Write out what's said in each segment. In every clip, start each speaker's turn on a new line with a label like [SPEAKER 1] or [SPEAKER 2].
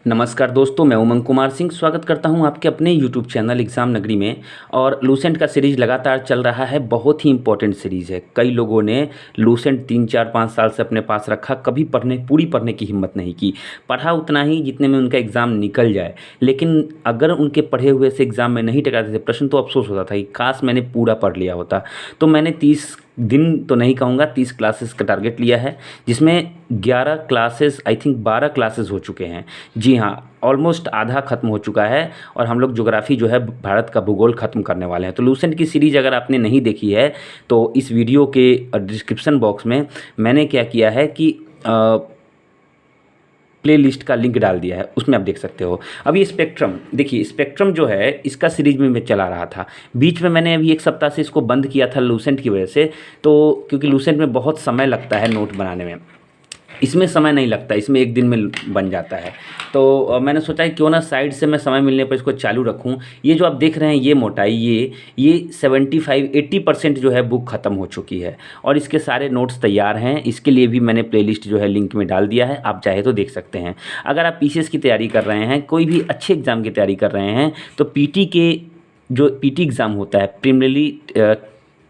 [SPEAKER 1] नमस्कार दोस्तों, मैं उमंग कुमार सिंह स्वागत करता हूं आपके अपने YouTube चैनल एग्ज़ाम नगरी में। और लूसेंट का सीरीज़ लगातार चल रहा है। बहुत ही इंपॉर्टेंट सीरीज़ है। कई लोगों ने लूसेंट 3 4 5 साल से अपने पास रखा, कभी पूरी पढ़ने की हिम्मत नहीं की। पढ़ा उतना ही जितने में उनका एग्ज़ाम निकल जाए, लेकिन अगर उनके पढ़े हुए से एग्ज़ाम में नहीं टकराते थे प्रश्न तो अफसोस होता था कि काश मैंने पूरा पढ़ लिया होता। तो मैंने 30 दिन तो नहीं कहूँगा, 30 क्लासेस का टारगेट लिया है, जिसमें 11 क्लासेस, आई थिंक 12 क्लासेस हो चुके हैं। जी हाँ, ऑलमोस्ट आधा खत्म हो चुका है और हम लोग ज्योग्राफी जो है भारत का भूगोल खत्म करने वाले हैं। तो लूसेंट की सीरीज़ अगर आपने नहीं देखी है तो इस वीडियो के डिस्क्रिप्शन बॉक्स में मैंने क्या किया है कि प्ले लिस्ट का लिंक डाल दिया है, उसमें आप देख सकते हो। अभी स्पेक्ट्रम देखिए, स्पेक्ट्रम जो है इसका सीरीज में मैं चला रहा था। बीच में मैंने अभी 1 सप्ताह से इसको बंद किया था लूसेंट की वजह से, तो क्योंकि लूसेंट में बहुत समय लगता है नोट बनाने में, इसमें समय नहीं लगता, इसमें 1 दिन में बन जाता है। तो मैंने सोचा कि क्यों ना साइड से मैं समय मिलने पर इसको चालू रखूं। ये जो आप देख रहे हैं ये मोटाई, ये 75-80% जो है बुक ख़त्म हो चुकी है और इसके सारे नोट्स तैयार हैं। इसके लिए भी मैंने प्लेलिस्ट जो है लिंक में डाल दिया है, आप चाहे तो देख सकते हैं। अगर आप पीसीएस की तैयारी कर रहे हैं, कोई भी अच्छे एग्ज़ाम की तैयारी कर रहे हैं, तो पीटी के जो पीटी एग्ज़ाम होता है, प्रीलिमिनरी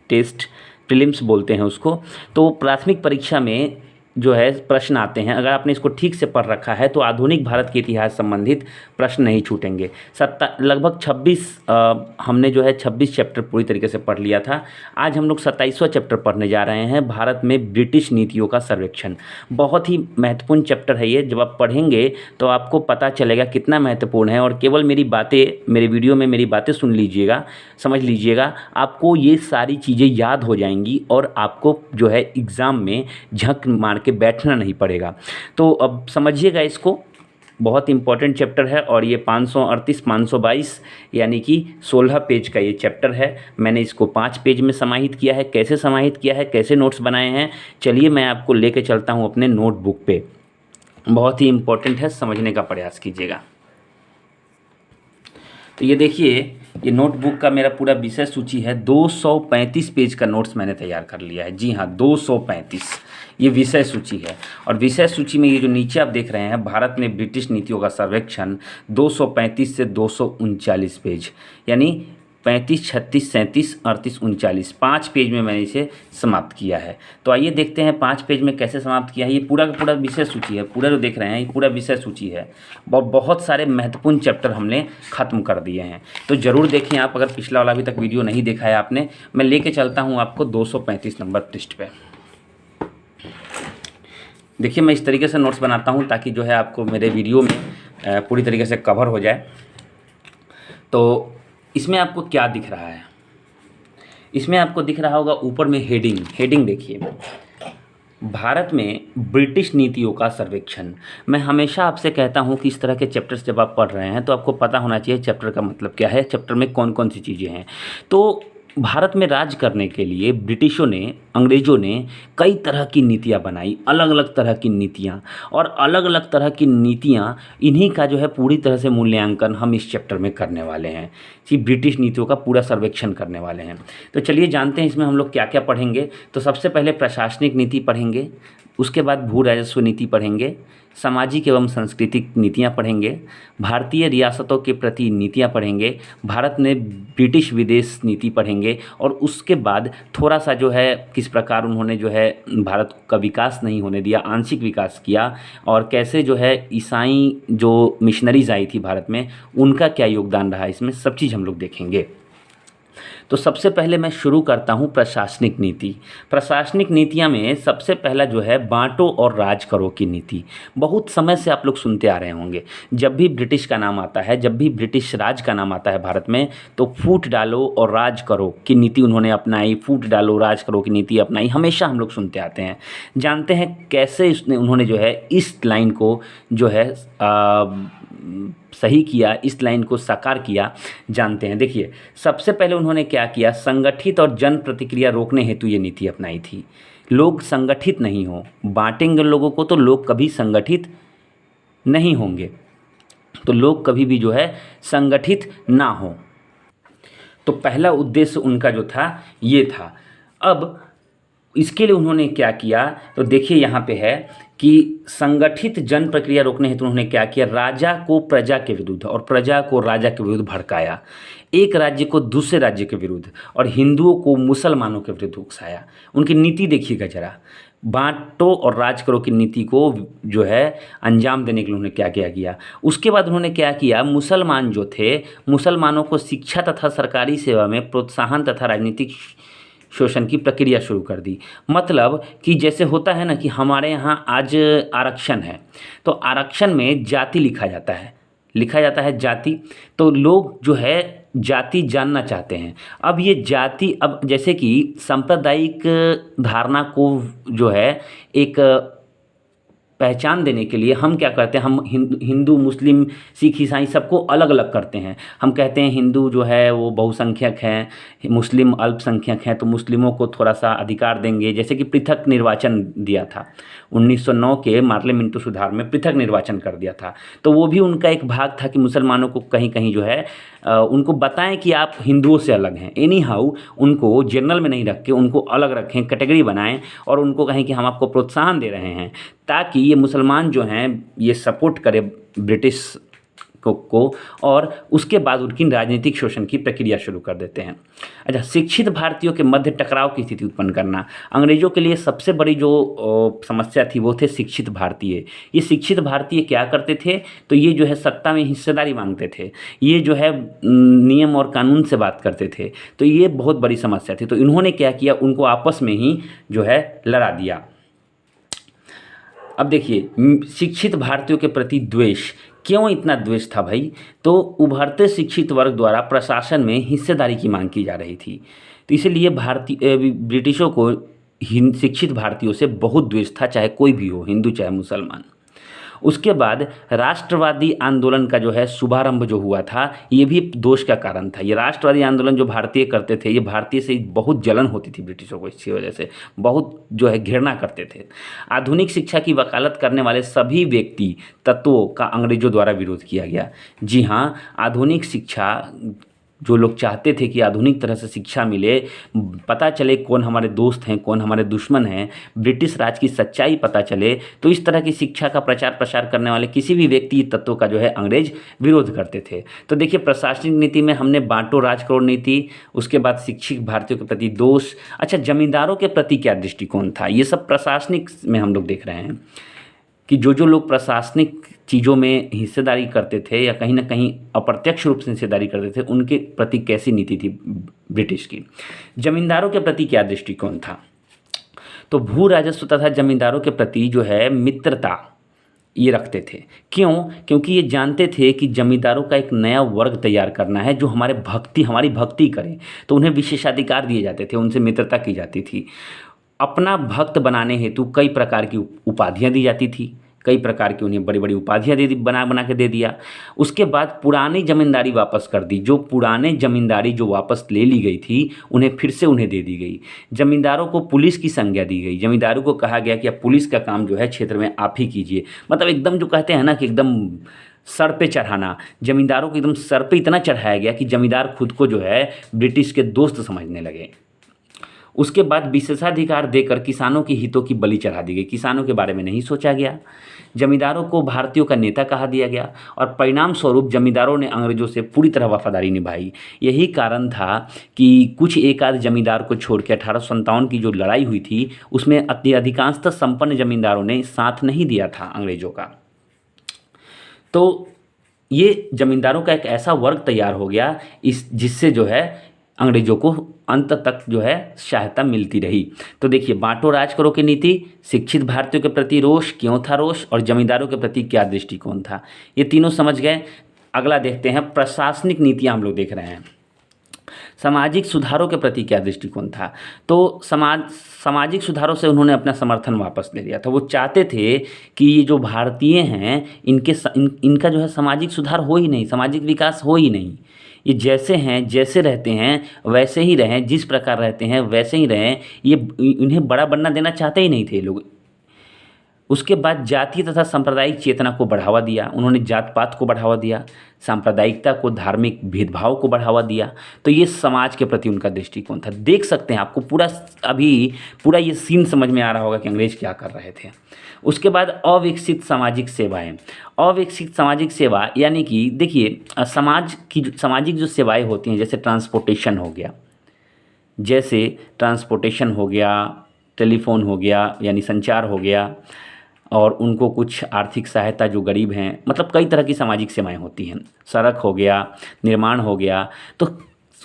[SPEAKER 1] टेस्ट, प्रीलिम्स बोलते हैं उसको, तो प्राथमिक परीक्षा में जो है प्रश्न आते हैं। अगर आपने इसको ठीक से पढ़ रखा है तो आधुनिक भारत के इतिहास संबंधित प्रश्न नहीं छूटेंगे। लगभग 26 हमने जो है 26 चैप्टर पूरी तरीके से पढ़ लिया था। आज हम लोग 27वां चैप्टर पढ़ने जा रहे हैं, भारत में ब्रिटिश नीतियों का सर्वेक्षण। बहुत ही महत्वपूर्ण चैप्टर है ये। जब आप पढ़ेंगे तो आपको पता चलेगा कितना महत्वपूर्ण है। और केवल मेरी बातें, मेरे वीडियो में मेरी बातें सुन लीजिएगा, समझ लीजिएगा, आपको ये सारी चीज़ें याद हो जाएंगी और आपको जो है एग्ज़ाम में झक मार के बैठना नहीं पड़ेगा। तो अब समझिएगा इसको, बहुत इंपॉर्टेंट चैप्टर है। और ये 538 522 यानी कि 16 पेज का ये चैप्टर है। मैंने इसको 5 पेज में समाहित किया है। कैसे समाहित किया है, कैसे नोट्स बनाए हैं, चलिए मैं आपको लेके चलता हूँ अपने नोटबुक पे। बहुत ही इंपॉर्टेंट है, समझने का प्रयास कीजिएगा। तो ये देखिए, ये नोटबुक का मेरा पूरा विषय सूची है। 235 पेज का नोट्स मैंने तैयार कर लिया है। जी हाँ, 235 ये विषय सूची है। और विषय सूची में ये जो नीचे आप देख रहे हैं, भारत में ब्रिटिश नीतियों का सर्वेक्षण, 235 से 239 पेज, यानी 35, 36, 37, 38, 39, 5 पेज में मैंने इसे समाप्त किया है। तो आइए देखते हैं 5 पेज में कैसे समाप्त किया है। ये पूरा का पूरा विषय सूची है, पूरा जो देख रहे हैं ये पूरा विषय सूची है। बहुत सारे महत्वपूर्ण चैप्टर हमने ख़त्म कर दिए हैं। तो ज़रूर देखें आप, अगर पिछला वाला अभी तक वीडियो नहीं देखा है आपने। मैं लेके चलता हूँ आपको 235 नंबर पृष्ठ पे। देखिए, मैं इस तरीके से नोट्स बनाता हूँ ताकि जो है आपको मेरे वीडियो में पूरी तरीके से कवर हो जाए। तो इसमें आपको क्या दिख रहा है, इसमें आपको दिख रहा होगा ऊपर में हेडिंग देखिए, भारत में ब्रिटिश नीतियों का सर्वेक्षण। मैं हमेशा आपसे कहता हूं कि इस तरह के चैप्टर्स जब आप पढ़ रहे हैं तो आपको पता होना चाहिए चैप्टर का मतलब क्या है, चैप्टर में कौन कौन सी चीज़ें हैं। तो भारत में राज करने के लिए ब्रिटिशों ने, अंग्रेज़ों ने कई तरह की नीतियाँ बनाई, अलग अलग तरह की नीतियाँ। और अलग अलग तरह की नीतियाँ, इन्हीं का जो है पूरी तरह से मूल्यांकन हम इस चैप्टर में करने वाले हैं कि ब्रिटिश नीतियों का पूरा सर्वेक्षण करने वाले हैं। तो चलिए जानते हैं इसमें हम लोग क्या क्या पढ़ेंगे। तो सबसे पहले प्रशासनिक नीति पढ़ेंगे, उसके बाद भू राजस्व नीति पढ़ेंगे, सामाजिक एवं सांस्कृतिक नीतियाँ पढ़ेंगे, भारतीय रियासतों के प्रति नीतियाँ पढ़ेंगे, भारत में ब्रिटिश विदेश नीति पढ़ेंगे, और उसके बाद थोड़ा सा जो है किस प्रकार उन्होंने जो है भारत का विकास नहीं होने दिया, आंशिक विकास किया, और कैसे जो है ईसाई जो मिशनरीज आई थी भारत में उनका क्या योगदान रहा, इसमें सब चीज़ हम लोग देखेंगे। तो सबसे पहले मैं शुरू करता हूँ प्रशासनिक नीति। प्रशासनिक नीतियाँ में सबसे पहला जो है बांटो और राज करो की नीति। बहुत समय से आप लोग सुनते आ रहे होंगे, जब भी ब्रिटिश का नाम आता है, जब भी ब्रिटिश राज का नाम आता है भारत में, तो फूट डालो और राज करो की नीति उन्होंने अपनाई। फूट डालो राज करो की नीति अपनाई, हमेशा हम लोग सुनते आते हैं। जानते हैं कैसे उन्होंने जो है इस लाइन को जो है सही किया, इस लाइन को साकार किया, जानते हैं। देखिए, सबसे पहले उन्होंने क्या किया, संगठित और जन प्रतिक्रिया रोकने हेतु ये नीति अपनाई थी। लोग संगठित नहीं हो, बांटेंगे लोगों को तो लोग कभी संगठित नहीं होंगे, तो लोग कभी भी जो है संगठित ना हो। तो पहला उद्देश्य उनका जो था ये था। अब इसके लिए उन्होंने क्या किया, तो देखिए यहाँ पे है कि संगठित जन प्रक्रिया रोकने हेतु उन्होंने क्या किया, राजा को प्रजा के विरुद्ध और प्रजा को राजा के विरुद्ध भड़काया, एक राज्य को दूसरे राज्य के विरुद्ध और हिंदुओं को मुसलमानों के विरुद्ध उकसाया। उनकी नीति देखिएगा जरा, बांटो और राज करो की नीति को जो है अंजाम देने के लिए उन्होंने क्या क्या किया। उसके बाद उन्होंने क्या किया, मुसलमान जो थे, मुसलमानों को शिक्षा तथा सरकारी सेवा में प्रोत्साहन तथा राजनीतिक शोषण की प्रक्रिया शुरू कर दी। मतलब कि जैसे होता है ना कि हमारे यहाँ आज आरक्षण है, तो आरक्षण में जाति लिखा जाता है जाति, तो लोग जो है जाति जानना चाहते हैं। अब ये जाति, अब जैसे कि सांप्रदायिक धारणा को जो है एक पहचान देने के लिए हम क्या करते हैं, हम हिंदू मुस्लिम सिख ईसाई सबको अलग अलग करते हैं। हम कहते हैं हिंदू जो है वो बहुसंख्यक हैं, मुस्लिम अल्पसंख्यक हैं, तो मुस्लिमों को थोड़ा सा अधिकार देंगे। जैसे कि पृथक निर्वाचन दिया था 1909 के मार्ले मिंटो सुधार में, पृथक निर्वाचन कर दिया था। तो वो भी उनका एक भाग था कि मुसलमानों को कहीं कहीं जो है उनको बताएं कि आप हिंदुओं से अलग हैं। एनी हाउ उनको जनरल में नहीं रख के उनको अलग रखें, कैटेगरी बनाएं और उनको कहें कि हम आपको प्रोत्साहन दे रहे हैं, ताकि ये मुसलमान जो हैं ये सपोर्ट करे ब्रिटिश को और उसके बाद उनकी राजनीतिक शोषण की प्रक्रिया शुरू कर देते हैं। अच्छा, शिक्षित भारतीयों के मध्य टकराव की स्थिति उत्पन्न करना। अंग्रेजों के लिए सबसे बड़ी जो समस्या थी वो थे शिक्षित भारतीय। ये शिक्षित भारतीय क्या करते थे, तो ये जो है सत्ता में हिस्सेदारी मांगते थे, ये जो है नियम और कानून से बात करते थे, तो ये बहुत बड़ी समस्या थी। तो इन्होंने क्या किया, उनको आपस में ही जो है लड़ा दिया। अब देखिए, शिक्षित भारतीयों के प्रति द्वेष, क्यों इतना द्वेष था भाई, तो उभरते शिक्षित वर्ग द्वारा प्रशासन में हिस्सेदारी की मांग की जा रही थी, तो इसलिए ब्रिटिशों को शिक्षित भारतीयों से बहुत द्वेष था, चाहे कोई भी हो, हिंदू चाहे मुसलमान। उसके बाद राष्ट्रवादी आंदोलन का जो है शुभारंभ जो हुआ था, ये भी दोष का कारण था। ये राष्ट्रवादी आंदोलन जो भारतीय करते थे, ये भारतीय से बहुत जलन होती थी ब्रिटिशों को, इसकी वजह से बहुत जो है घृणा करते थे। आधुनिक शिक्षा की वकालत करने वाले सभी व्यक्ति तत्वों का अंग्रेजों द्वारा विरोध किया गया। जी हाँ, आधुनिक शिक्षा, जो लोग चाहते थे कि आधुनिक तरह से शिक्षा मिले, पता चले कौन हमारे दोस्त हैं कौन हमारे दुश्मन हैं, ब्रिटिश राज की सच्चाई पता चले, तो इस तरह की शिक्षा का प्रचार प्रसार करने वाले किसी भी व्यक्ति तत्वों का जो है अंग्रेज विरोध करते थे। तो देखिए, प्रशासनिक नीति में हमने बांटो राज करो नीति, उसके बाद शिक्षित भारतीयों के प्रति दोष। अच्छा, जमींदारों के प्रति क्या दृष्टिकोण था, ये सब प्रशासनिक में हम लोग देख रहे हैं कि जो लोग प्रशासनिक चीज़ों में हिस्सेदारी करते थे या कहीं ना कहीं अप्रत्यक्ष रूप से हिस्सेदारी करते थे, उनके प्रति कैसी नीति थी ब्रिटिश की। जमींदारों के प्रति क्या दृष्टिकोण था, तो भू राजस्व तथा जमींदारों के प्रति जो है मित्रता ये रखते थे। क्यों? क्योंकि ये जानते थे कि जमींदारों का एक नया वर्ग तैयार करना है जो हमारी भक्ति करे, तो उन्हें विशेषाधिकार दिए जाते थे, उनसे मित्रता की जाती थी। अपना भक्त बनाने हेतु कई प्रकार की उपाधियाँ दी जाती थी, कई प्रकार की उन्हें बड़ी बड़ी उपाधियाँ बना के दे दिया। उसके बाद पुरानी जमींदारी वापस कर दी, जो पुराने जमींदारी जो वापस ले ली गई थी उन्हें फिर से उन्हें दे दी गई। जमींदारों को पुलिस की संज्ञा दी गई, जमींदारों को कहा गया कि अब पुलिस का काम जो है क्षेत्र में आप ही कीजिए। मतलब एकदम जो कहते हैं ना कि एकदम सर पे चढ़ाना, जमींदारों को एकदम सर पे इतना चढ़ाया गया कि जमींदार खुद को जो है ब्रिटिश के दोस्त समझने लगे। उसके बाद विशेषाधिकार देकर किसानों के हितों की बलि चढ़ा दी गई, किसानों के बारे में नहीं सोचा गया। जमींदारों को भारतीयों का नेता कहा दिया गया और परिणाम स्वरूप जमींदारों ने अंग्रेजों से पूरी तरह वफादारी निभाई। यही कारण था कि कुछ एक आध जमींदार को छोड़ के 1857 की जो लड़ाई हुई थी उसमें अधिकांशतः संपन्न जमींदारों ने साथ नहीं दिया था अंग्रेजों का। तो ये जमींदारों का एक ऐसा वर्ग तैयार हो गया जिससे जो है अंग्रेजों को अंत तक जो है सहायता मिलती रही। तो देखिए, बांटो राज करो की नीति, शिक्षित भारतीयों के प्रति रोष, क्यों था रोष, और जमींदारों के प्रति क्या दृष्टिकोण था, ये तीनों समझ गए। अगला देखते हैं, प्रशासनिक नीतियाँ हम लोग देख रहे हैं। सामाजिक सुधारों के प्रति क्या दृष्टिकोण था, तो सामाजिक सुधारों से उन्होंने अपना समर्थन वापस ले लिया था। वो चाहते थे कि ये जो भारतीय हैं इनका जो है सामाजिक सुधार हो ही नहीं, सामाजिक विकास हो ही नहीं। ये जैसे हैं, जैसे रहते हैं वैसे ही रहें, जिस प्रकार रहते हैं वैसे ही रहें। ये इन्हें बड़ा बनना देना चाहते ही नहीं थे लोग। उसके बाद जातीय तथा सांप्रदायिक चेतना को बढ़ावा दिया, उन्होंने जात पात को बढ़ावा दिया, सांप्रदायिकता को, धार्मिक भेदभाव को बढ़ावा दिया। तो ये समाज के प्रति उनका दृष्टिकोण था। देख सकते हैं, आपको पूरा अभी पूरा ये सीन समझ में आ रहा होगा कि अंग्रेज क्या कर रहे थे। उसके बाद अविकसित सामाजिक सेवाएं। अविकसित सामाजिक सेवा यानी कि देखिए, समाज की सामाजिक जो सेवाएं होती हैं, जैसे ट्रांसपोर्टेशन हो गया, टेलीफोन हो गया यानी संचार हो गया, और उनको कुछ आर्थिक सहायता जो गरीब हैं, मतलब कई तरह की सामाजिक सेवाएं होती हैं, सड़क हो गया, निर्माण हो गया। तो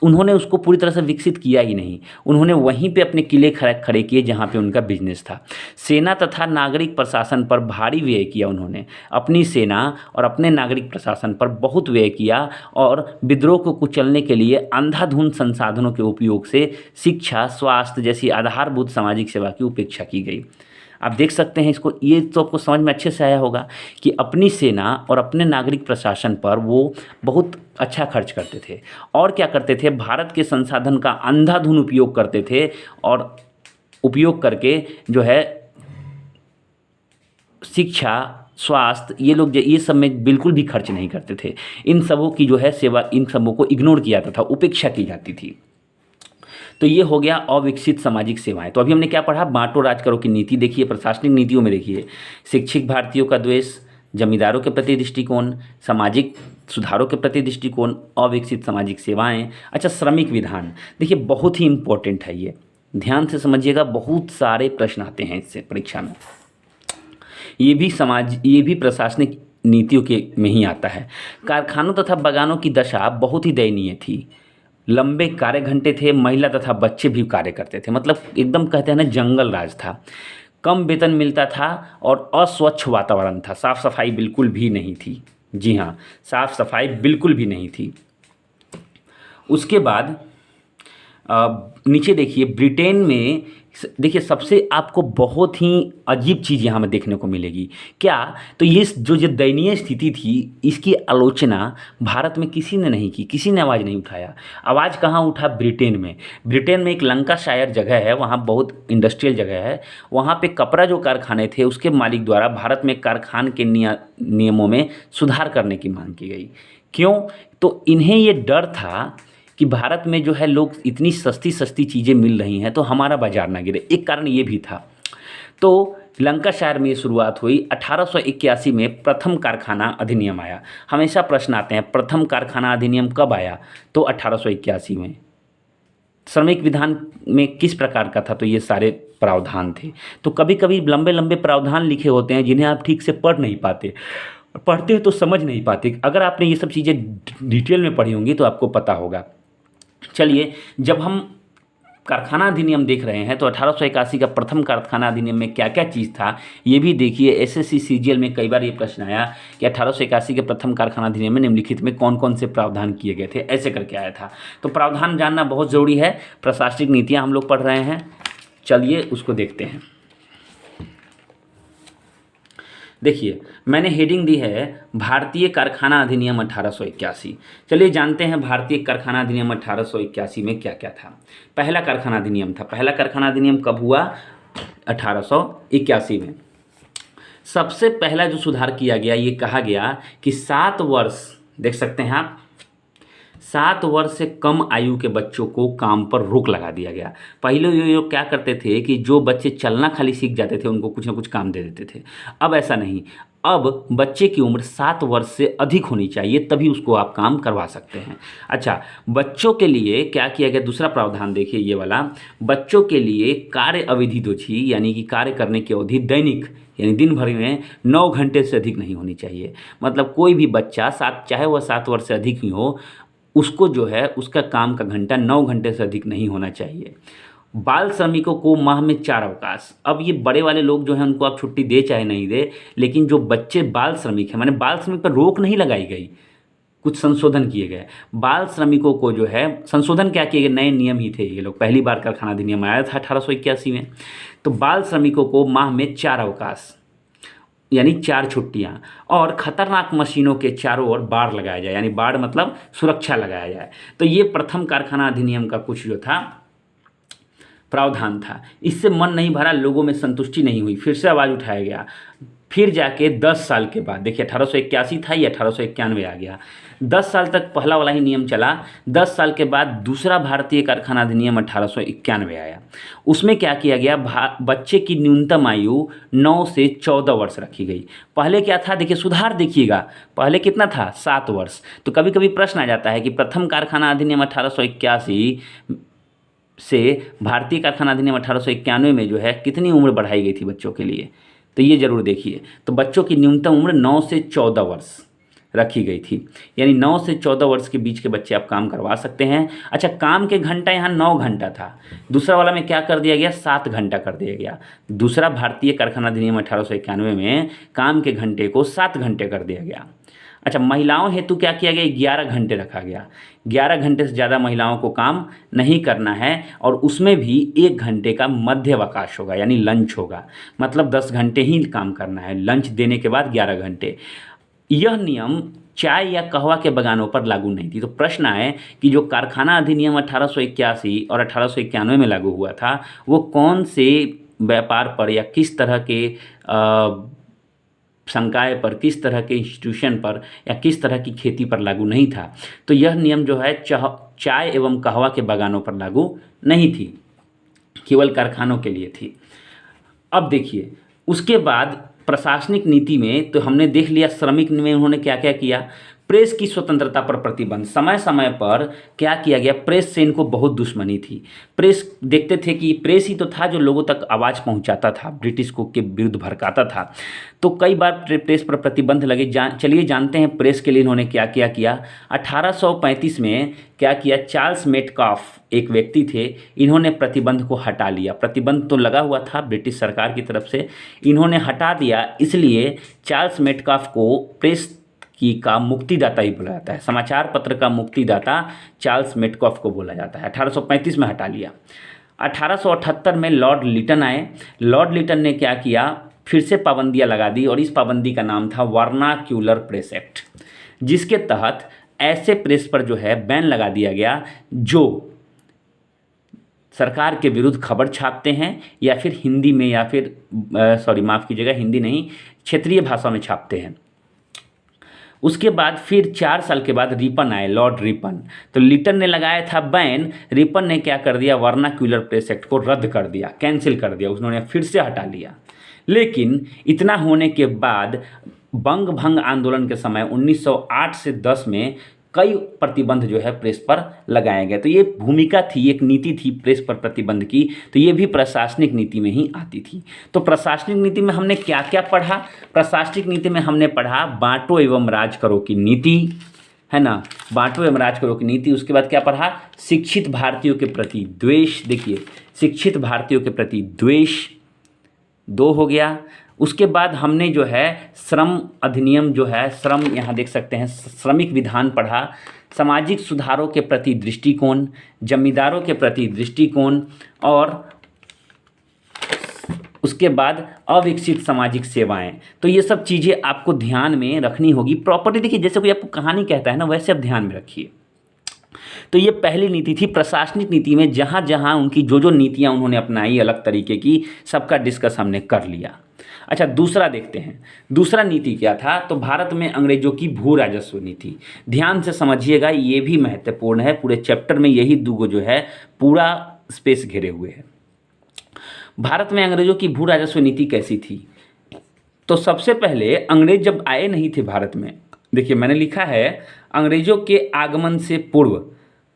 [SPEAKER 1] उन्होंने उसको पूरी तरह से विकसित किया ही नहीं, उन्होंने वहीं पे अपने किले खड़े किए जहाँ पे उनका बिजनेस था। सेना तथा नागरिक प्रशासन पर भारी व्यय किया उन्होंने, अपनी सेना और अपने नागरिक प्रशासन पर बहुत व्यय किया, और विद्रोह को कुचलने के लिए अंधाधुंध संसाधनों के उपयोग से शिक्षा, स्वास्थ्य जैसी आधारभूत सामाजिक सेवा की उपेक्षा की गई। आप देख सकते हैं इसको, ये तो आपको समझ में अच्छे से आया होगा कि अपनी सेना और अपने नागरिक प्रशासन पर वो बहुत अच्छा खर्च करते थे। और क्या करते थे, भारत के संसाधन का अंधाधुंध उपयोग करते थे, और उपयोग करके जो है शिक्षा, स्वास्थ्य, ये लोग ये सब में बिल्कुल भी खर्च नहीं करते थे। इन सबों की जो है सेवा, इन सबों को इग्नोर किया जाता था, उपेक्षा की जाती थी। तो ये हो गया अविकसित सामाजिक सेवाएं। तो अभी हमने क्या पढ़ा, बांटो राज करो की नीति देखिए, प्रशासनिक नीतियों में देखिए, शिक्षित भारतीयों का द्वेष, जमींदारों के प्रति दृष्टिकोण, सामाजिक सुधारों के प्रति दृष्टिकोण, अविकसित सामाजिक सेवाएं। अच्छा, श्रमिक विधान देखिए, बहुत ही इंपॉर्टेंट है ये, ध्यान से समझिएगा, बहुत सारे प्रश्न आते हैं इससे परीक्षा में। ये भी प्रशासनिक नीतियों के में ही आता है। कारखानों तथा बागानों की दशा बहुत ही दयनीय थी, लंबे कार्य घंटे थे, महिला तथा बच्चे भी कार्य करते थे, मतलब एकदम कहते हैं ना जंगल राज था। कम वेतन मिलता था और अस्वच्छ वातावरण था, साफ़ सफाई बिल्कुल भी नहीं थी। जी हाँ, साफ़ सफाई बिल्कुल भी नहीं थी। उसके बाद नीचे देखिए, ब्रिटेन में देखिए सबसे आपको बहुत ही अजीब चीज़ यहाँ में देखने को मिलेगी। क्या, तो ये जो दयनीय स्थिति थी, इसकी आलोचना भारत में किसी ने नहीं की, किसी ने आवाज़ नहीं उठाया। आवाज़ कहाँ उठा, ब्रिटेन में। ब्रिटेन में एक लंकाशायर जगह है, वहाँ बहुत इंडस्ट्रियल जगह है, वहाँ पे कपड़ा जो कारखाने थे उसके मालिक द्वारा भारत में कारखान के नियमों में सुधार करने की मांग की गई। क्यों, तो इन्हें ये डर था कि भारत में जो है लोग इतनी सस्ती सस्ती चीज़ें मिल रही हैं तो हमारा बाजार ना गिरे, एक कारण ये भी था। तो लंकाशायर में ये शुरुआत हुई। 1881 में प्रथम कारखाना अधिनियम आया। हमेशा प्रश्न आते हैं प्रथम कारखाना अधिनियम कब आया, तो 1881 में। श्रमिक विधान में किस प्रकार का था, तो ये सारे प्रावधान थे। तो कभी कभी लंबे लंबे प्रावधान लिखे होते हैं जिन्हें आप ठीक से पढ़ नहीं पाते, पढ़ते हैं तो समझ नहीं पाते। अगर आपने ये सब चीज़ें डिटेल में पढ़ी होंगी तो आपको पता होगा। चलिए, जब हम कारखाना अधिनियम देख रहे हैं तो 1881 का प्रथम कारखाना अधिनियम में क्या क्या चीज़ था ये भी देखिए। एसएससी सीजीएल में कई बार ये प्रश्न आया कि 1881 के प्रथम कारखाना अधिनियम में निम्नलिखित में कौन कौन से प्रावधान किए गए थे, ऐसे करके आया था। तो प्रावधान जानना बहुत ज़रूरी है। प्रशासनिक नीतियाँ हम लोग पढ़ रहे हैं, चलिए उसको देखते हैं। देखिए, मैंने हेडिंग दी है भारतीय कारखाना अधिनियम 1881। चलिए जानते हैं भारतीय कारखाना अधिनियम 1881 में क्या क्या था। पहला कारखाना अधिनियम था। पहला कारखाना अधिनियम कब हुआ, 1881 में। सबसे पहला जो सुधार किया गया, ये कहा गया कि 7 वर्ष, देख सकते हैं आप, 7 वर्ष से कम आयु के बच्चों को काम पर रोक लगा दिया गया। पहले ये लोग क्या करते थे कि जो बच्चे चलना खाली सीख जाते थे उनको कुछ ना कुछ काम दे देते थे। अब ऐसा नहीं, अब बच्चे की उम्र 7 वर्ष से अधिक होनी चाहिए, तभी उसको आप काम करवा सकते हैं। अच्छा, बच्चों के लिए क्या किया गया, दूसरा प्रावधान देखिए ये वाला। बच्चों के लिए कार्य अवधि जो थी, यानी कि कार्य करने की अवधि दैनिक, यानी दिन भर में 9 घंटे से अधिक नहीं होनी चाहिए। मतलब कोई भी बच्चा चाहे वह 7 वर्ष से अधिक ही हो, उसको जो है उसका काम का घंटा 9 घंटे से अधिक नहीं होना चाहिए। बाल श्रमिकों को माह में 4 अवकाश। अब ये बड़े वाले लोग जो हैं उनको आप छुट्टी दे चाहे नहीं दे, लेकिन जो बच्चे बाल श्रमिक हैं, माने बाल श्रमिक पर रोक नहीं लगाई गई, कुछ संशोधन किए गए। बाल श्रमिकों को जो है संशोधन क्या किए गए, नए नियम ही थे ये लोग, पहली बार कारखाना अधिनियम आया था 1881 में। तो बाल श्रमिकों को माह में 4 अवकाश, यानी 4 छुट्टियाँ, और खतरनाक मशीनों के चारों ओर बाड़ लगाया जाए, यानी बाड़ मतलब सुरक्षा लगाया जाए। तो ये प्रथम कारखाना अधिनियम का कुछ जो था प्रावधान था। इससे मन नहीं भरा, लोगों में संतुष्टि नहीं हुई, फिर से आवाज़ उठाया गया। फिर जाके 10 साल के बाद, देखिए 1881 था, ये 1891 आ गया। 10 साल तक पहला वाला ही नियम चला। 10 साल के बाद दूसरा भारतीय कारखाना अधिनियम 1891 आया। उसमें क्या किया गया, बच्चे की न्यूनतम आयु 9 से 14 वर्ष रखी गई। पहले क्या था, देखिए सुधार देखिएगा, पहले कितना था, 7 वर्ष। तो कभी कभी प्रश्न आ जाता है कि प्रथम कारखाना अधिनियम 1881 से भारतीय कारखाना अधिनियम 1891 में जो है कितनी उम्र बढ़ाई गई थी बच्चों के लिए, तो ये जरूर देखिए। तो बच्चों की न्यूनतम उम्र 9 से 14 वर्ष रखी गई थी, यानी 9 से 14 वर्ष के बीच के बच्चे आप काम करवा सकते हैं। अच्छा, काम के घंटा यहाँ 9 घंटा था, दूसरा वाला में क्या कर दिया गया, 7 घंटा कर दिया गया। दूसरा भारतीय कारखाना अधिनियम 1891 में काम के घंटे को 7 घंटे कर दिया गया। अच्छा, महिलाओं हेतु क्या किया गया, 11 घंटे रखा गया। 11 घंटे से ज़्यादा महिलाओं को काम नहीं करना है, और उसमें भी 1 घंटे का मध्य अवकाश होगा, यानी लंच होगा। मतलब 10 घंटे ही काम करना है, लंच देने के बाद 11 घंटे। यह नियम चाय या कहवा के बगानों पर लागू नहीं थी। तो प्रश्न आए कि जो कारखाना अधिनियम 1881 और 1891 में लागू हुआ था, वो कौन से व्यापार पर या किस तरह के संकाय पर, किस तरह के इंस्टीट्यूशन पर या किस तरह की खेती पर लागू नहीं था। तो यह नियम जो है चाय एवं कहवा के बगानों पर लागू नहीं थी, केवल कारखानों के लिए थी। अब देखिए, उसके बाद प्रशासनिक नीति में तो हमने देख लिया, श्रमिक में उन्होंने क्या क्या किया। प्रेस की स्वतंत्रता पर प्रतिबंध, समय समय पर क्या किया गया, प्रेस से इनको बहुत दुश्मनी थी। प्रेस देखते थे कि प्रेस ही तो था जो लोगों तक आवाज़ पहुंचाता था, ब्रिटिश को के विरुद्ध भड़काता था। तो कई बार प्रेस पर प्रतिबंध लगे। चलिए जानते हैं प्रेस के लिए इन्होंने क्या क्या किया। 1835 में क्या किया, चार्ल्स मेटकाफ एक व्यक्ति थे, इन्होंने प्रतिबंध को हटा लिया। प्रतिबंध तो लगा हुआ था ब्रिटिश सरकार की तरफ से, इन्होंने हटा दिया। इसलिए चार्ल्स मेटकाफ को प्रेस का मुक्तिदाता ही बोला जाता है, समाचार पत्र का मुक्तिदाता चार्ल्स मेटकाफ को बोला जाता है। 1835 में हटा लिया। 1878 में लॉर्ड लिटन आए। लॉर्ड लिटन ने क्या किया, फिर से पाबंदियां लगा दी, और इस पाबंदी का नाम था वर्नाक्यूलर प्रेस एक्ट, जिसके तहत ऐसे प्रेस पर जो है बैन लगा दिया गया जो सरकार के विरुद्ध खबर छापते हैं, या फिर हिंदी में, या फिर माफ़ कीजिएगा, हिंदी नहीं, क्षेत्रीय भाषा में छापते हैं। उसके बाद फिर 4 साल के बाद रिपन आए, लॉर्ड रिपन। तो लिटन ने लगाया था बैन, रिपन ने क्या कर दिया, वर्नाक्यूलर प्रेस एक्ट को रद्द कर दिया, कैंसिल कर दिया, उन्होंने फिर से हटा लिया। लेकिन इतना होने के बाद बंग भंग आंदोलन के समय 1908 से 10 में कई प्रतिबंध जो है प्रेस पर लगाए गए। तो ये भूमिका थी, एक नीति थी प्रेस पर प्रतिबंध की, तो ये भी प्रशासनिक नीति में ही आती थी। तो प्रशासनिक नीति में हमने क्या क्या पढ़ा, प्रशासनिक नीति में हमने पढ़ा बांटो एवं राज करो की नीति, है ना, बांटो एवं राज करो की नीति। उसके बाद क्या पढ़ा, शिक्षित भारतीयों के प्रति द्वेष, देखिए शिक्षित भारतीयों के प्रति द्वेष 2 हो गया। उसके बाद हमने जो है श्रम अधिनियम जो है, श्रम यहाँ देख सकते हैं, श्रमिक विधान पढ़ा, सामाजिक सुधारों के प्रति दृष्टिकोण, जमींदारों के प्रति दृष्टिकोण, और उसके बाद अविकसित सामाजिक सेवाएं। तो ये सब चीज़ें आपको ध्यान में रखनी होगी प्रॉपर्टी। देखिए जैसे कोई आपको कहानी कहता है ना, वैसे आप ध्यान में रखिए। तो ये पहली नीति थी प्रशासनिक नीति में, जहाँ जहाँ उनकी जो जो नीतियाँ उन्होंने अपनाई अलग तरीके की, सबका डिस्कस हमने कर लिया। अच्छा, दूसरा देखते हैं, दूसरा नीति क्या था। तो भारत में अंग्रेजों की भू राजस्व नीति, ध्यान से समझिएगा, ये भी महत्वपूर्ण है। पूरे चैप्टर में यही 2 जो है पूरा स्पेस घेरे हुए है। भारत में अंग्रेजों की भू राजस्व नीति कैसी थी। तो सबसे पहले अंग्रेज जब आए नहीं थे भारत में, देखिए मैंने लिखा है अंग्रेजों के आगमन से पूर्व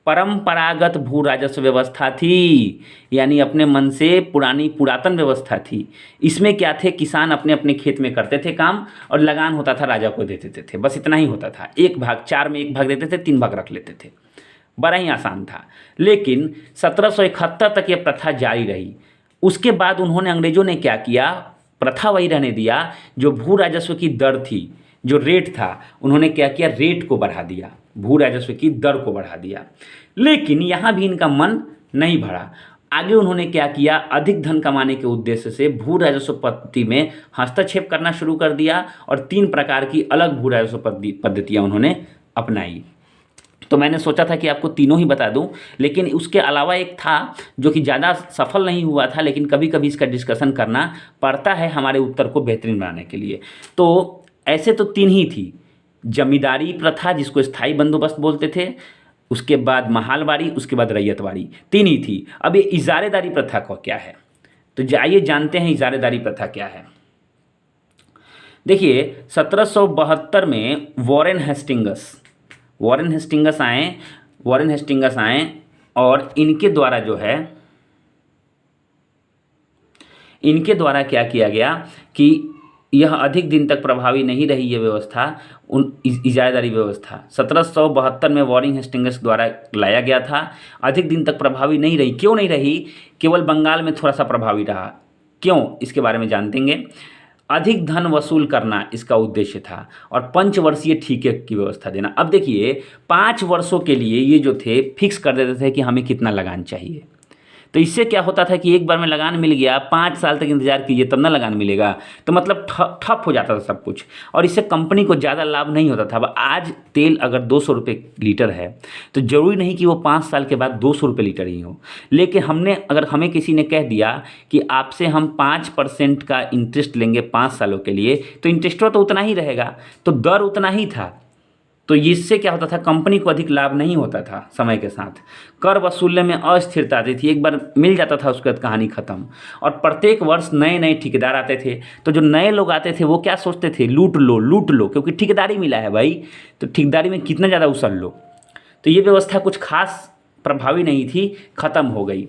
[SPEAKER 1] परंपरागत भू राजस्व व्यवस्था थी, यानी अपने मन से पुरातन व्यवस्था थी। इसमें क्या थे, किसान अपने अपने खेत में करते थे काम, और लगान होता था राजा को दे देते थे, बस इतना ही होता था। 1 भाग 4 में 1 भाग देते थे, 3 भाग रख लेते थे, बड़ा ही आसान था। लेकिन 1771 तक ये प्रथा जारी रही। उसके बाद उन्होंने, अंग्रेजों ने क्या किया, प्रथा वही रहने दिया। जो भू राजस्व की दर थी, जो रेट था, उन्होंने क्या किया, रेट को बढ़ा दिया, भू राजस्व की दर को बढ़ा दिया। लेकिन यहाँ भी इनका मन नहीं भरा। आगे उन्होंने क्या किया, अधिक धन कमाने के उद्देश्य से भू राजस्व पद्धति में हस्तक्षेप करना शुरू कर दिया, और 3 प्रकार की अलग भू राजस्व पद्धतियाँ उन्होंने अपनाई। तो मैंने सोचा था कि आपको तीनों ही बता दूं, लेकिन उसके अलावा एक था जो कि ज़्यादा सफल नहीं हुआ था, लेकिन कभी कभी इसका डिस्कशन करना पड़ता है हमारे उत्तर को बेहतरीन बनाने के लिए। तो ऐसे तो 3 ही थी, जमींदारी प्रथा जिसको स्थायी बंदोबस्त बोलते थे, उसके बाद महालवाड़ी, उसके बाद रैयतवाड़ी, 3 ही थी। अब ये इजारेदारी प्रथा का क्या है, तो जाइए जानते हैं इजारेदारी प्रथा क्या है। देखिए 1772 में वॉरेन हेस्टिंगस आए और इनके द्वारा क्या किया गया कि यह अधिक दिन तक प्रभावी नहीं रही ये व्यवस्था, इजारेदारी व्यवस्था 1772 में वॉरेन हेस्टिंगस द्वारा लाया गया था। अधिक दिन तक प्रभावी नहीं रही, क्यों नहीं रही? केवल बंगाल में थोड़ा सा प्रभावी रहा। क्यों, इसके बारे में जानेंगे। अधिक धन वसूल करना इसका उद्देश्य था और 5 वर्षीय ठीके की व्यवस्था देना। अब देखिए 5 वर्षों के लिए ये जो थे फिक्स कर देते थे कि हमें कितना लगान चाहिए। तो इससे क्या होता था कि एक बार में लगान मिल गया, 5 साल तक इंतजार कीजिए तब ना लगान मिलेगा, तो मतलब ठप हो जाता था सब कुछ, और इससे कंपनी को ज़्यादा लाभ नहीं होता था। अब आज तेल अगर 200 रुपये लीटर है तो ज़रूरी नहीं कि वो 5 साल के बाद 200 रुपये लीटर ही हो। लेकिन अगर हमें किसी ने कह दिया कि आपसे हम 5% का इंटरेस्ट लेंगे 5 सालों के लिए, तो इंटरेस्ट तो उतना ही रहेगा, तो दर उतना ही था। तो इससे क्या होता था, कंपनी को अधिक लाभ नहीं होता था। समय के साथ कर वसूलने में अस्थिरता आती थी, एक बार मिल जाता था उसके बाद कहानी खत्म। और प्रत्येक वर्ष नए नए ठेकेदार आते थे, तो जो नए लोग आते थे वो क्या सोचते थे, लूट लो, क्योंकि ठेकेदारी मिला है भाई, तो ठेकेदारी में कितना ज़्यादा उछल लो। तो ये व्यवस्था कुछ खास प्रभावी नहीं थी, ख़त्म हो गई।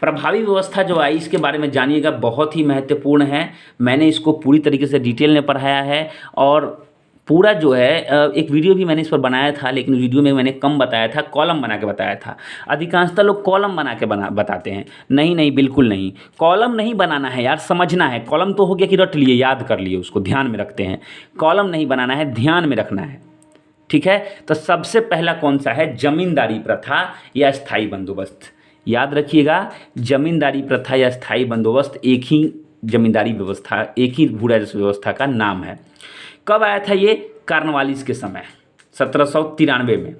[SPEAKER 1] प्रभावी व्यवस्था जो आई इसके बारे में जानिएगा, बहुत ही महत्वपूर्ण है। मैंने इसको पूरी तरीके से डिटेल में पढ़ाया है और पूरा जो है एक वीडियो भी मैंने इस पर बनाया था, लेकिन वीडियो में मैंने कम बताया था, कॉलम बना के बताया था। अधिकांशतः लोग कॉलम बना के बताते हैं, नहीं, बिल्कुल नहीं, कॉलम नहीं बनाना है यार, समझना है। कॉलम तो हो गया कि रट लिए, याद कर लिए, उसको ध्यान में रखते हैं। कॉलम नहीं बनाना है, ध्यान में रखना है, ठीक है। तो सबसे पहला कौन सा है, जमींदारी प्रथा या स्थायी बंदोबस्त। याद रखिएगा, जमींदारी प्रथा या स्थायी बंदोबस्त एक ही जमींदारी व्यवस्था, एक ही भू राजस्व व्यवस्था का नाम है। कब आया था ये, कार्नवालिस के समय 1793 में।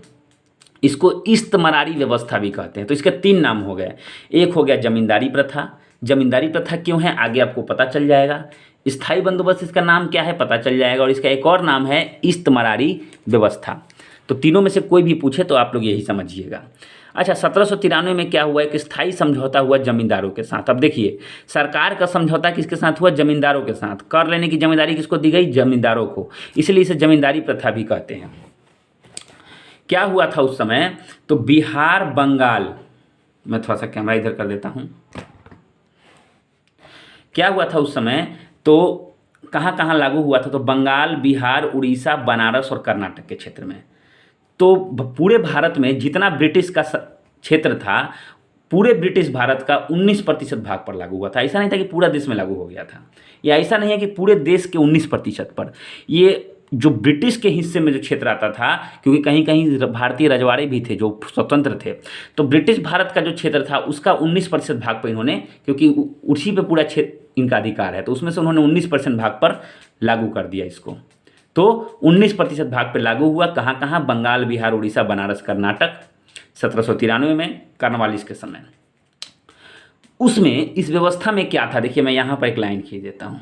[SPEAKER 1] इसको इस्तमरारी व्यवस्था भी कहते हैं। तो इसके 3 नाम हो गए, एक हो गया जमींदारी प्रथा। जमींदारी प्रथा क्यों है आगे आपको पता चल जाएगा। स्थायी बंदोबस्त इसका नाम क्या है पता चल जाएगा, और इसका एक और नाम है इस्तमरारी व्यवस्था। तो तीनों में से कोई भी पूछे तो आप लोग यही समझिएगा। अच्छा, 1793 में क्या हुआ, एक स्थायी समझौता हुआ जमींदारों के साथ। अब देखिए सरकार का समझौता किसके साथ हुआ, जमींदारों के साथ। कर लेने की जिम्मेदारी किसको दी गई, जमींदारों को, इसलिए इसे जमींदारी प्रथा भी कहते हैं। क्या हुआ था उस समय, तो बिहार बंगाल, मैं थोड़ा सा कैमरा इधर कर देता हूँ। क्या हुआ था उस समय, तो कहाँ कहाँ लागू हुआ था, तो बंगाल, बिहार, उड़ीसा, बनारस और कर्नाटक के क्षेत्र में। तो पूरे भारत में जितना ब्रिटिश का क्षेत्र था, पूरे ब्रिटिश भारत का 19% भाग पर लागू हुआ था। ऐसा नहीं था कि पूरा देश में लागू हो गया था, या ऐसा नहीं है कि पूरे देश के 19% पर। ये जो ब्रिटिश के हिस्से में जो क्षेत्र आता था, क्योंकि कहीं कहीं भारतीय रजवाड़े भी थे जो स्वतंत्र थे, तो ब्रिटिश भारत का जो क्षेत्र था उसका 19% भाग पर इन्होंने, क्योंकि उसी पे पूरा क्षेत्र इनका अधिकार है, तो उसमें से उन्होंने 19% भाग पर लागू कर दिया इसको। तो 19% भाग पर लागू हुआ। कहाँ कहाँ, बंगाल, बिहार, उड़ीसा, बनारस, कर्नाटक, 1793 में कार्नवालिस के समय। उसमें इस व्यवस्था में क्या था, देखिए मैं यहाँ पर एक लाइन खींच देता हूँ,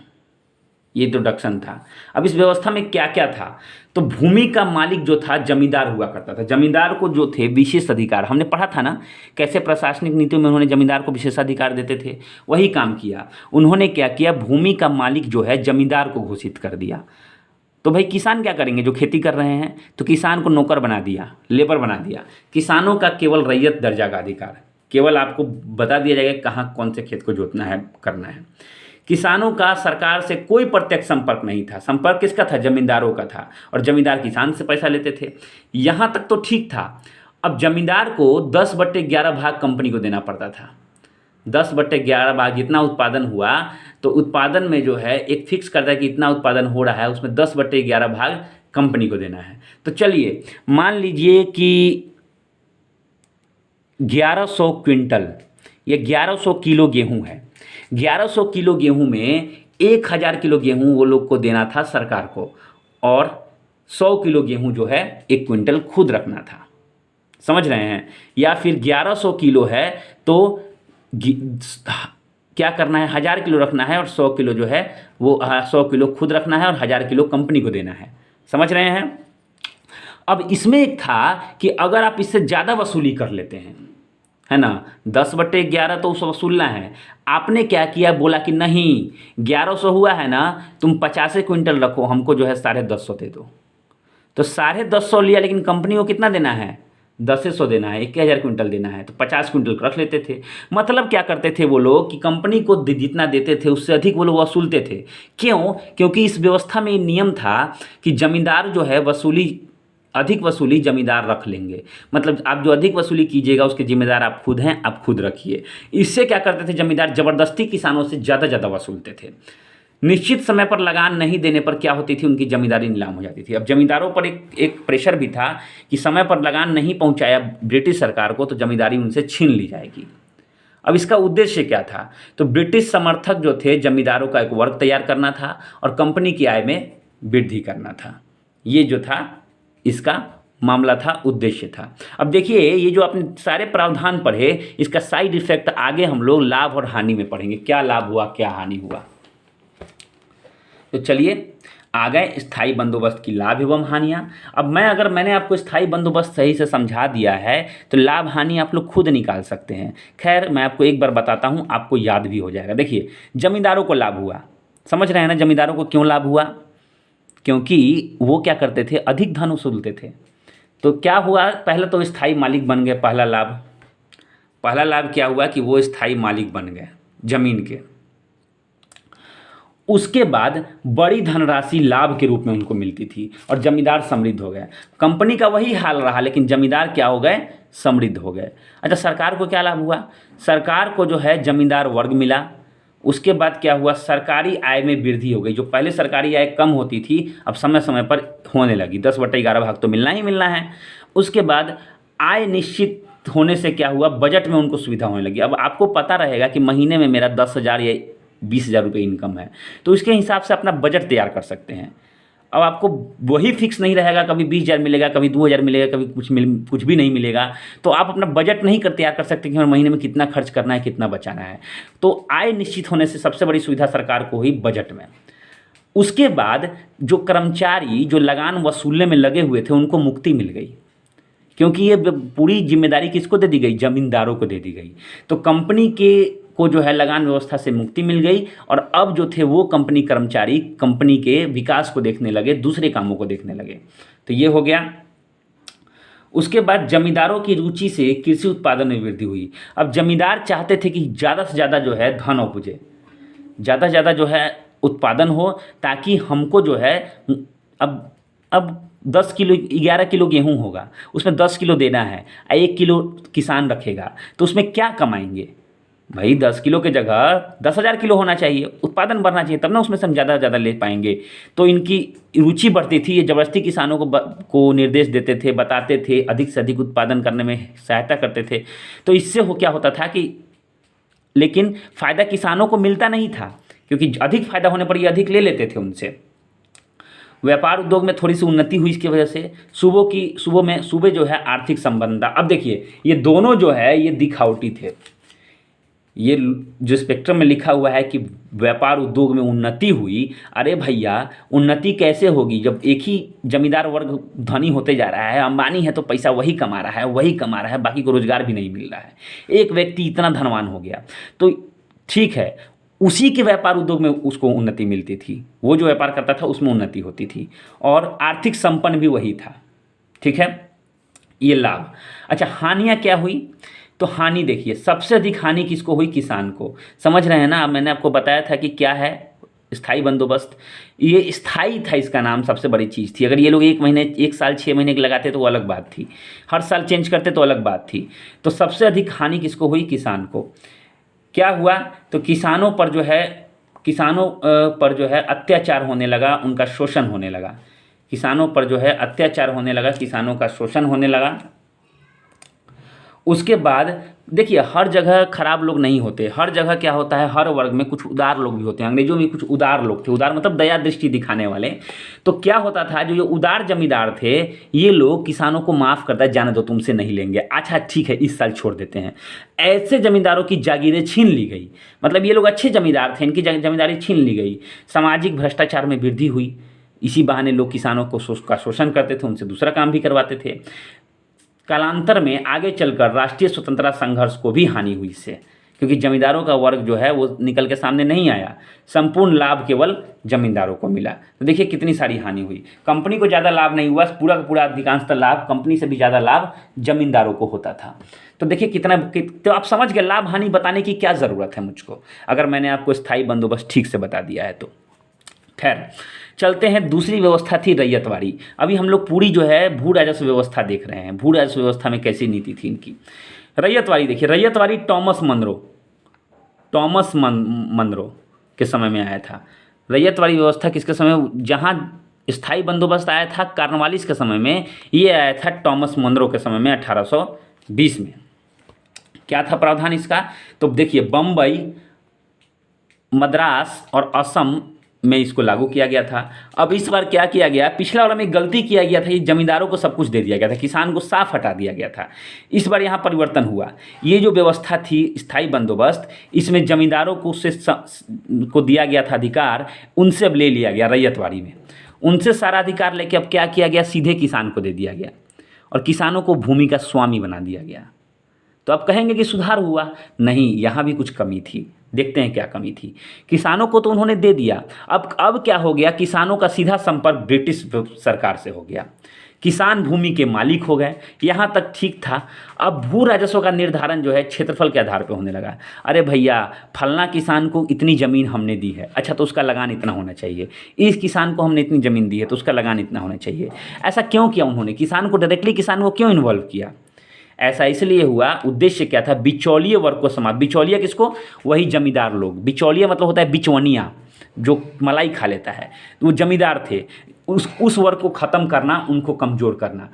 [SPEAKER 1] ये इंट्रोडक्शन था। अब इस व्यवस्था में क्या क्या था, तो भूमि का मालिक जो था जमींदार हुआ करता था। जमींदार को जो थे विशेष अधिकार, हमने पढ़ा था ना कैसे प्रशासनिक नीतियों में उन्होंने जमींदार को विशेषाधिकार देते थे, वही काम किया उन्होंने। क्या किया, भूमि का मालिक जो है जमींदार को घोषित कर दिया। तो भाई किसान क्या करेंगे, जो खेती कर रहे हैं, तो किसान को नौकर बना दिया, लेबर बना दिया। किसानों का केवल रैयत दर्जा का अधिकार, केवल आपको बता दिया जाएगा कहाँ कौन से खेत को जोतना है, करना है। किसानों का सरकार से कोई प्रत्यक्ष संपर्क नहीं था, संपर्क किसका था, जमींदारों का था, और जमींदार किसान से पैसा लेते थे। यहाँ तक तो ठीक था। अब जमींदार को 10/11 भाग कंपनी को देना पड़ता था। 10/11 भाग जितना उत्पादन हुआ, तो उत्पादन में जो है एक फिक्स करता है कि इतना उत्पादन हो रहा है, उसमें 10/11 भाग कंपनी को देना है। तो चलिए मान लीजिए कि 1100 क्विंटल या 1100 किलो गेहूं है। 1100 किलो गेहूं में 1000 किलो गेहूं वो लोग को देना था सरकार को, और 100 किलो गेहूं जो है 1 क्विंटल खुद रखना था, समझ रहे हैं। या फिर 1100 किलो है तो क्या करना है, 1000 किलो रखना है और 100 किलो जो है वो 100 किलो खुद रखना है और 1000 किलो कंपनी को देना है, समझ रहे हैं। अब इसमें एक था कि अगर आप इससे ज़्यादा वसूली कर लेते हैं, है ना, 10/11 तो उस वसूलना है, आपने क्या किया, बोला कि नहीं 1100 हुआ है ना, तुम 50 क्विंटल रखो, हमको जो है 150 दे दो। तो 150 लिया, लेकिन कंपनी को कितना देना है, 100 देना है, 1000 क्विंटल देना है, तो 50 क्विंटल रख लेते थे। मतलब क्या करते थे वो लोग कि कंपनी को जितना देते थे उससे अधिक वो लोग वसूलते थे। क्यों? क्योंकि इस व्यवस्था में ये नियम था कि जमींदार जो है अधिक वसूली जमींदार रख लेंगे, मतलब आप जो अधिक वसूली कीजिएगा उसके जिम्मेदार आप खुद हैं, आप खुद रखिए। इससे क्या करते थे, जमींदार ज़बरदस्ती किसानों से ज़्यादा वसूलते थे। निश्चित समय पर लगान नहीं देने पर क्या होती थी, उनकी जमींदारी नीलाम हो जाती थी। अब जमींदारों पर एक प्रेशर भी था कि समय पर लगान नहीं पहुंचाया ब्रिटिश सरकार को तो जमींदारी उनसे छीन ली जाएगी। अब इसका उद्देश्य क्या था, तो ब्रिटिश समर्थक जो थे जमींदारों का एक वर्ग तैयार करना था और कंपनी की आय में वृद्धि करना था। ये जो था इसका मामला था, उद्देश्य था। अब देखिए ये जो आपने सारे प्रावधान पढ़े, इसका साइड इफेक्ट आगे हम लोग लाभ और हानि में पढ़ेंगे, क्या लाभ हुआ क्या हानि हुआ। तो चलिए आ गए स्थायी बंदोबस्त की लाभ एवं हानियाँ। अब मैंने आपको स्थायी बंदोबस्त सही से समझा दिया है तो लाभ हानि आप लोग खुद निकाल सकते हैं। खैर मैं आपको एक बार बताता हूँ, आपको याद भी हो जाएगा। देखिए जमींदारों को लाभ हुआ, समझ रहे हैं ना, जमींदारों को क्यों लाभ हुआ, क्योंकि वो क्या करते थे, अधिक धन वसूलते थे। तो क्या हुआ, पहले तो स्थायी मालिक बन गए, पहला लाभ क्या हुआ कि वो स्थायी मालिक बन गए जमीन के। उसके बाद बड़ी धनराशि लाभ के रूप में उनको मिलती थी और जमींदार समृद्ध हो गए। कंपनी का वही हाल रहा, लेकिन जमींदार क्या हो गए, समृद्ध हो गए। अच्छा, सरकार को क्या लाभ हुआ, सरकार को जो है जमींदार वर्ग मिला। उसके बाद क्या हुआ, सरकारी आय में वृद्धि हो गई। जो पहले सरकारी आय कम होती थी अब समय समय पर होने लगी, 10/11 भाग तो मिलना ही मिलना है। उसके बाद आय निश्चित होने से क्या हुआ, बजट में उनको सुविधा होने लगी। अब आपको पता रहेगा कि महीने में मेरा 10,000 या 20,000 रुपये इनकम है, तो इसके हिसाब से अपना बजट तैयार कर सकते हैं। अब आपको वही फिक्स नहीं रहेगा, कभी 20,000 मिलेगा, कभी 2,000 मिलेगा, कभी कुछ भी नहीं मिलेगा, तो आप अपना बजट नहीं तैयार कर सकते कि हर महीने में कितना खर्च करना है, कितना बचाना है। तो आय निश्चित होने से सबसे बड़ी सुविधा सरकार को हुई बजट में। उसके बाद जो कर्मचारी जो लगान वसूलने में लगे हुए थे उनको मुक्ति मिल गई, क्योंकि ये पूरी जिम्मेदारी किसको दे दी गई, जमींदारों को दे दी गई। तो कंपनी को जो है लगान व्यवस्था से मुक्ति मिल गई और अब जो थे वो कंपनी कर्मचारी कंपनी के विकास को देखने लगे, दूसरे कामों को देखने लगे। तो ये हो गया। उसके बाद जमींदारों की रुचि से कृषि उत्पादन में वृद्धि हुई। अब जमींदार चाहते थे कि ज़्यादा से ज़्यादा जो है धन उपजे, ज़्यादा से ज़्यादा जो है उत्पादन हो, ताकि हमको जो है अब 10 किलो 11 किलो गेहूँ होगा, उसमें 10 किलो देना है, 1 किलो किसान रखेगा, तो उसमें क्या कमाएंगे भाई, 10 किलो के जगह 10,000 किलो होना चाहिए, उत्पादन बढ़ना चाहिए, तब ना उसमें से हम ज़्यादा से ज़्यादा ले पाएंगे। तो इनकी रुचि बढ़ती थी, ये ज़बरदस्ती किसानों को निर्देश देते थे, बताते थे, अधिक से अधिक उत्पादन करने में सहायता करते थे। तो इससे क्या होता था कि, लेकिन फ़ायदा किसानों को मिलता नहीं था, क्योंकि अधिक फ़ायदा होने पर ये अधिक ले लेते थे उनसे। व्यापार उद्योग में थोड़ी सी उन्नति हुई इसकी वजह से। सूबे जो है आर्थिक संबंध। अब देखिए ये दोनों जो है ये दिखावटी थे। ये जो स्पेक्ट्रम में लिखा हुआ है कि व्यापार उद्योग में उन्नति हुई, अरे भैया उन्नति कैसे होगी जब एक ही जमींदार वर्ग धनी होते जा रहा है, अंबानी है तो पैसा वही कमा रहा है, बाकी को रोजगार भी नहीं मिल रहा है, एक व्यक्ति इतना धनवान हो गया। तो ठीक है, उसी के व्यापार उद्योग में उसको उन्नति मिलती थी, वो जो व्यापार करता था उसमें उन्नति होती थी और आर्थिक संपन्न भी वही था। ठीक है, ये लाभ। अच्छा, हानियाँ क्या हुई, तो हानि देखिए सबसे अधिक हानि किसको हुई, किसान को। समझ रहे हैं ना, मैंने आपको बताया था कि क्या है स्थायी बंदोबस्त, ये स्थायी था, इसका नाम सबसे बड़ी चीज़ थी। अगर ये लोग 1 महीने 1 साल 6 महीने के लगाते तो वो अलग बात थी, हर साल चेंज करते तो अलग बात थी। तो सबसे अधिक हानि किसको हुई, किसान को। क्या हुआ, तो किसानों पर जो है अत्याचार होने लगा, उनका शोषण होने लगा, किसानों पर जो है अत्याचार होने लगा, किसानों का शोषण होने लगा। उसके बाद देखिए, हर जगह खराब लोग नहीं होते, हर जगह क्या होता है, हर वर्ग में कुछ उदार लोग भी होते हैं। अंग्रेजों में कुछ उदार लोग थे, उदार मतलब दया दृष्टि दिखाने वाले। तो क्या होता था, जो ये उदार जमींदार थे, ये लोग किसानों को माफ़ करता है, जाने दो तुमसे नहीं लेंगे, अच्छा ठीक है इस साल छोड़ देते हैं। ऐसे जमींदारों की जागीरें छीन ली गई। मतलब ये लोग अच्छे जमींदार थे, इनकी जमींदारी छीन ली गई। सामाजिक भ्रष्टाचार में वृद्धि हुई, इसी बहाने लोग किसानों को का शोषण करते थे, उनसे दूसरा काम भी करवाते थे। कालांतर में आगे चलकर राष्ट्रीय स्वतंत्रता संघर्ष को भी हानि हुई इससे, क्योंकि जमींदारों का वर्ग जो है वो निकल के सामने नहीं आया, संपूर्ण लाभ केवल जमींदारों को मिला। तो देखिए कितनी सारी हानि हुई। कंपनी को ज़्यादा लाभ नहीं हुआ, पूरा का पूरा अधिकांशतः लाभ कंपनी से भी ज़्यादा लाभ जमींदारों को होता था। तो देखिए कितना, तो आप समझ गए लाभ हानि बताने की क्या ज़रूरत है मुझको, अगर मैंने आपको स्थायी बंदोबस्त ठीक से बता दिया है तो। खैर चलते हैं, दूसरी व्यवस्था थी रैयतवाड़ी। अभी हम लोग पूरी जो है भू राजस्व व्यवस्था देख रहे हैं, भू राजस्व व्यवस्था में कैसी नीति थी इनकी। रैयतवाड़ी देखिए, रैयतवाड़ी टॉमस मनरो के समय में आया था। रैयतवाड़ी व्यवस्था किसके समय, जहाँ स्थायी बंदोबस्त आया था कॉर्नवालिस के समय में, ये आया था टॉमस मनरो के समय में 1820 में। क्या था प्रावधान इसका, तो देखिए बम्बई, मद्रास और असम में इसको लागू किया गया था। अब इस बार क्या किया गया, पिछला वाला में गलती किया गया था, ये जमींदारों को सब कुछ दे दिया गया था, किसान को साफ हटा दिया गया था। इस बार यहाँ परिवर्तन हुआ। ये जो व्यवस्था थी स्थायी बंदोबस्त, इसमें जमींदारों को को दिया गया था अधिकार, उनसे अब ले लिया गया रैयतवाड़ी में। उनसे सारा अधिकार लेके अब क्या किया गया, सीधे किसान को दे दिया गया और किसानों को भूमि का स्वामी बना दिया गया। तो आप कहेंगे कि सुधार हुआ, नहीं, यहाँ भी कुछ कमी थी। देखते हैं क्या कमी थी। किसानों को तो उन्होंने दे दिया, अब क्या हो गया, किसानों का सीधा संपर्क ब्रिटिश सरकार से हो गया, किसान भूमि के मालिक हो गए। यहाँ तक ठीक था। अब भू राजस्व का निर्धारण जो है क्षेत्रफल के आधार पर होने लगा। अरे भैया, फलना किसान को इतनी ज़मीन हमने दी है, अच्छा तो उसका लगान इतना होना चाहिए। इस किसान को हमने इतनी ज़मीन दी है तो उसका लगान इतना होना चाहिए। ऐसा क्यों किया उन्होंने, किसान को डायरेक्टली किसान को क्यों इन्वॉल्व किया? ऐसा इसलिए हुआ, उद्देश्य क्या था, बिचौलिए वर्ग को समाप्त। बिचौलिया किसको, वही जमींदार लोग। बिचौलिया मतलब होता है बिचौनिया, जो मलाई खा लेता है। तो वो जमींदार थे, उस वर्ग को ख़त्म करना, उनको कमज़ोर करना,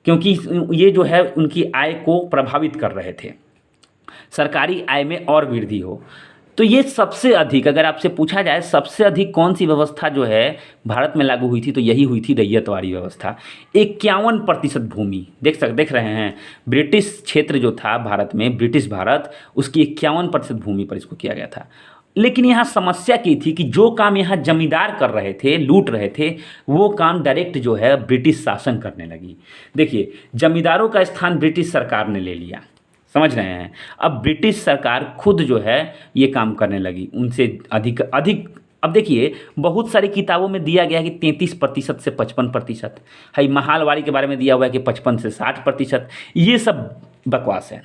[SPEAKER 1] क्योंकि ये जो है उनकी आय को प्रभावित कर रहे थे, सरकारी आय में और वृद्धि हो। तो ये सबसे अधिक, अगर आपसे पूछा जाए सबसे अधिक कौन सी व्यवस्था जो है भारत में लागू हुई थी, तो यही हुई थी रैयतवाड़ी व्यवस्था। 51% भूमि देख रहे हैं, ब्रिटिश क्षेत्र जो था भारत में, ब्रिटिश भारत, उसकी 51% भूमि पर इसको किया गया था। लेकिन यहाँ समस्या की थी कि जो काम यहाँ जमींदार कर रहे थे, लूट रहे थे, वो काम डायरेक्ट जो है ब्रिटिश शासन करने लगी। देखिए, जमींदारों का स्थान ब्रिटिश सरकार ने ले लिया, समझ रहे हैं। अब ब्रिटिश सरकार खुद जो है ये काम करने लगी, उनसे अधिक। अब देखिए, बहुत सारी किताबों में दिया गया है कि 33% से 55% है, महालवाड़ी के बारे में दिया हुआ है कि 55 से 60%। ये सब बकवास है।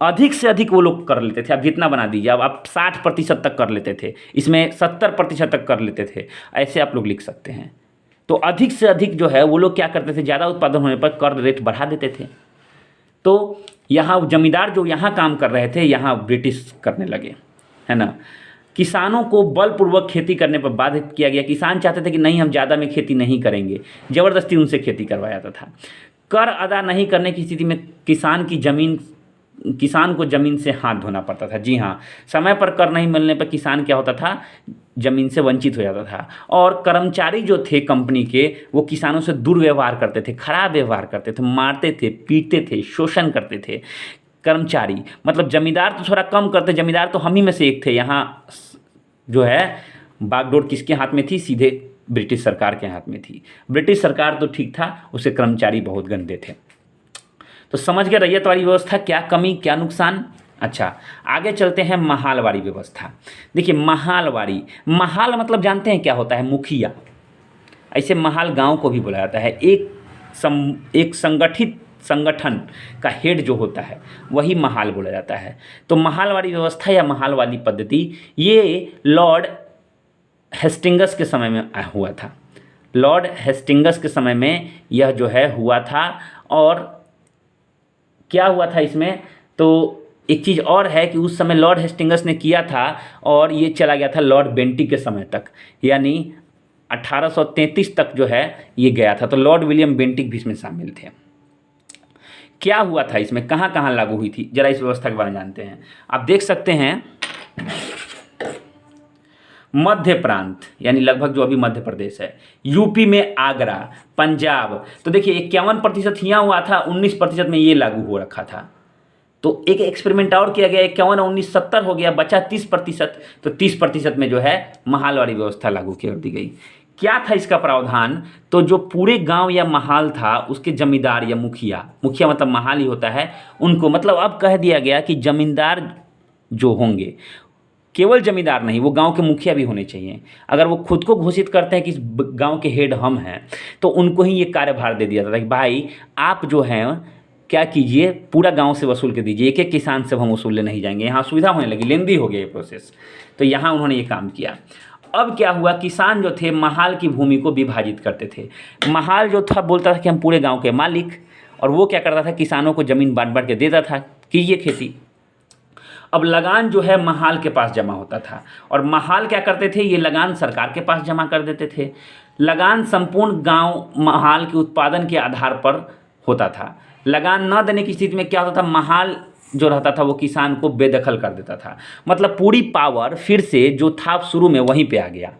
[SPEAKER 1] अधिक से अधिक वो लोग कर लेते थे। अब जितना बना दीजिए, अब आप 60% तक कर लेते थे, इसमें 70% तक कर लेते थे, ऐसे आप लोग लिख सकते हैं। तो अधिक से अधिक जो है वो लोग क्या करते थे, ज़्यादा उत्पादन होने पर कर रेट बढ़ा देते थे। तो यहाँ जमींदार जो यहाँ काम कर रहे थे, यहाँ ब्रिटिश करने लगे, है ना। किसानों को बलपूर्वक खेती करने पर बाधित किया गया। किसान चाहते थे कि नहीं, हम ज़्यादा में खेती नहीं करेंगे, ज़बरदस्ती उनसे खेती करवाया जाता था। कर अदा नहीं करने की स्थिति में किसान को ज़मीन से हाथ धोना पड़ता था। जी हाँ, समय पर कर नहीं मिलने पर किसान क्या होता था, ज़मीन से वंचित हो जाता था। और कर्मचारी जो थे कंपनी के, वो किसानों से दुर्व्यवहार करते थे, खराब व्यवहार करते थे, मारते थे, पीटते थे, शोषण करते थे। कर्मचारी मतलब जमींदार तो थोड़ा कम करते, जमींदार तो हम ही में से एक थे। यहाँ जो है बागडोर किसके हाथ में थी, सीधे ब्रिटिश सरकार के हाथ में थी। ब्रिटिश सरकार तो ठीक था, उसके कर्मचारी बहुत गंदे थे। तो समझ गए रैयतवाड़ी व्यवस्था, क्या कमी क्या नुकसान। अच्छा, आगे चलते हैं महालवाड़ी व्यवस्था। देखिए, महाल मतलब जानते हैं क्या होता है, मुखिया। ऐसे महाल गांव को भी बोला जाता है। एक संगठित संगठन का हेड जो होता है वही महाल बोला जाता है। तो महालवाड़ी व्यवस्था या महालवाड़ी पद्धति ये लॉर्ड हेस्टिंगस के समय में हुआ था। लॉर्ड हेस्टिंगस के समय में यह जो है हुआ था। और क्या हुआ था इसमें, तो एक चीज़ और है कि उस समय लॉर्ड हेस्टिंगस ने किया था और ये चला गया था लॉर्ड बेंटिक के समय तक, यानी 1833 तक जो है ये गया था। तो लॉर्ड विलियम बेंटिक भी इसमें शामिल थे। क्या हुआ था इसमें, कहाँ कहाँ लागू हुई थी, जरा इस व्यवस्था के बारे में जानते हैं। आप देख सकते हैं मध्य प्रांत यानी लगभग जो अभी मध्य प्रदेश है, यूपी में आगरा, पंजाब, तो देखिए 51% यहाँ हुआ था, 19% में ये लागू हो रखा था। तो एक एक्सपेरिमेंट और किया गया, 51 और 19 70 हो गया, बचा 30%, तो 30% में जो है महाल वाली व्यवस्था लागू कर दी गई। क्या था इसका प्रावधान, तो जो पूरे गांव या महाल था उसके जमींदार या मुखिया, मुखिया मतलब महाल ही होता है, उनको मतलब अब कह दिया गया कि जमींदार जो होंगे, केवल जमींदार नहीं, वो गांव के मुखिया भी होने चाहिए। अगर वो खुद को घोषित करते हैं कि इस गांव के हेड हम हैं, तो उनको ही ये कार्यभार दे दिया था कि भाई आप जो हैं क्या कीजिए, पूरा गांव से वसूल कर दीजिए, एक एक किसान से हम वसूलने नहीं जाएंगे। यहाँ सुविधा होने लगी, लेंदी हो गया ये प्रोसेस, तो यहाँ उन्होंने ये काम किया। अब क्या हुआ, किसान जो थे महाल की भूमि को विभाजित करते थे। महाल जो था बोलता था कि हम पूरे गाँव के मालिक, और वो क्या करता था, किसानों को ज़मीन बांट बांट के देता था, कीजिए खेती। अब लगान जो है महाल के पास जमा होता था, और महाल क्या करते थे, ये लगान सरकार के पास जमा कर देते थे। लगान संपूर्ण गांव महाल के उत्पादन के आधार पर होता था। लगान न देने की स्थिति में क्या होता था, महाल जो रहता था वो किसान को बेदखल कर देता था। मतलब पूरी पावर फिर से जो था शुरू में वहीं पे आ गया,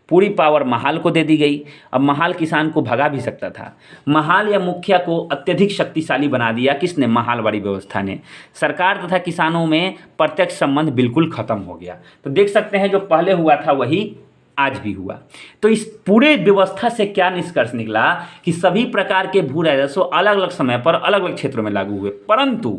[SPEAKER 1] पूरी पावर महाल को दे दी गई। अब महाल किसान को भगा भी सकता था। महाल या मुखिया को अत्यधिक शक्तिशाली बना दिया किसने, महाल वाली व्यवस्था ने। सरकार तथा किसानों में प्रत्यक्ष संबंध बिल्कुल खत्म हो गया। तो देख सकते हैं जो पहले हुआ था वही आज भी हुआ। तो इस पूरे व्यवस्था से क्या निष्कर्ष निकला कि सभी प्रकार के भू राजस्व अलग अलग समय पर अलग अलग क्षेत्रों में लागू हुए, परंतु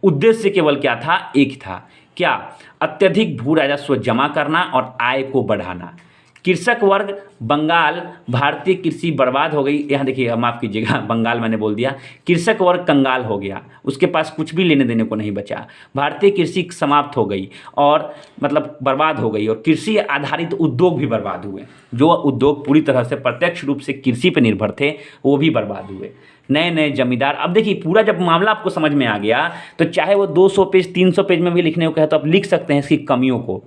[SPEAKER 1] उद्देश्य केवल क्या था, एक था, क्या, अत्यधिक भू राजस्व जमा करना और आय को बढ़ाना। कृषक वर्ग बंगाल, भारतीय कृषि बर्बाद हो गई। यहाँ देखिए, माफ़ कीजिएगा, बंगाल मैंने बोल दिया, कृषक वर्ग कंगाल हो गया, उसके पास कुछ भी लेने देने को नहीं बचा। भारतीय कृषि समाप्त हो गई और मतलब बर्बाद हो गई, और कृषि आधारित उद्योग भी बर्बाद हुए। जो उद्योग पूरी तरह से प्रत्यक्ष रूप से कृषि पर निर्भर थे वो भी बर्बाद हुए। नए नए जमींदार, अब देखिए पूरा जब मामला आपको समझ में आ गया तो चाहे वो 200 पेज 300 पेज में भी लिखने को कहे तो आप लिख सकते हैं इसकी कमियों को।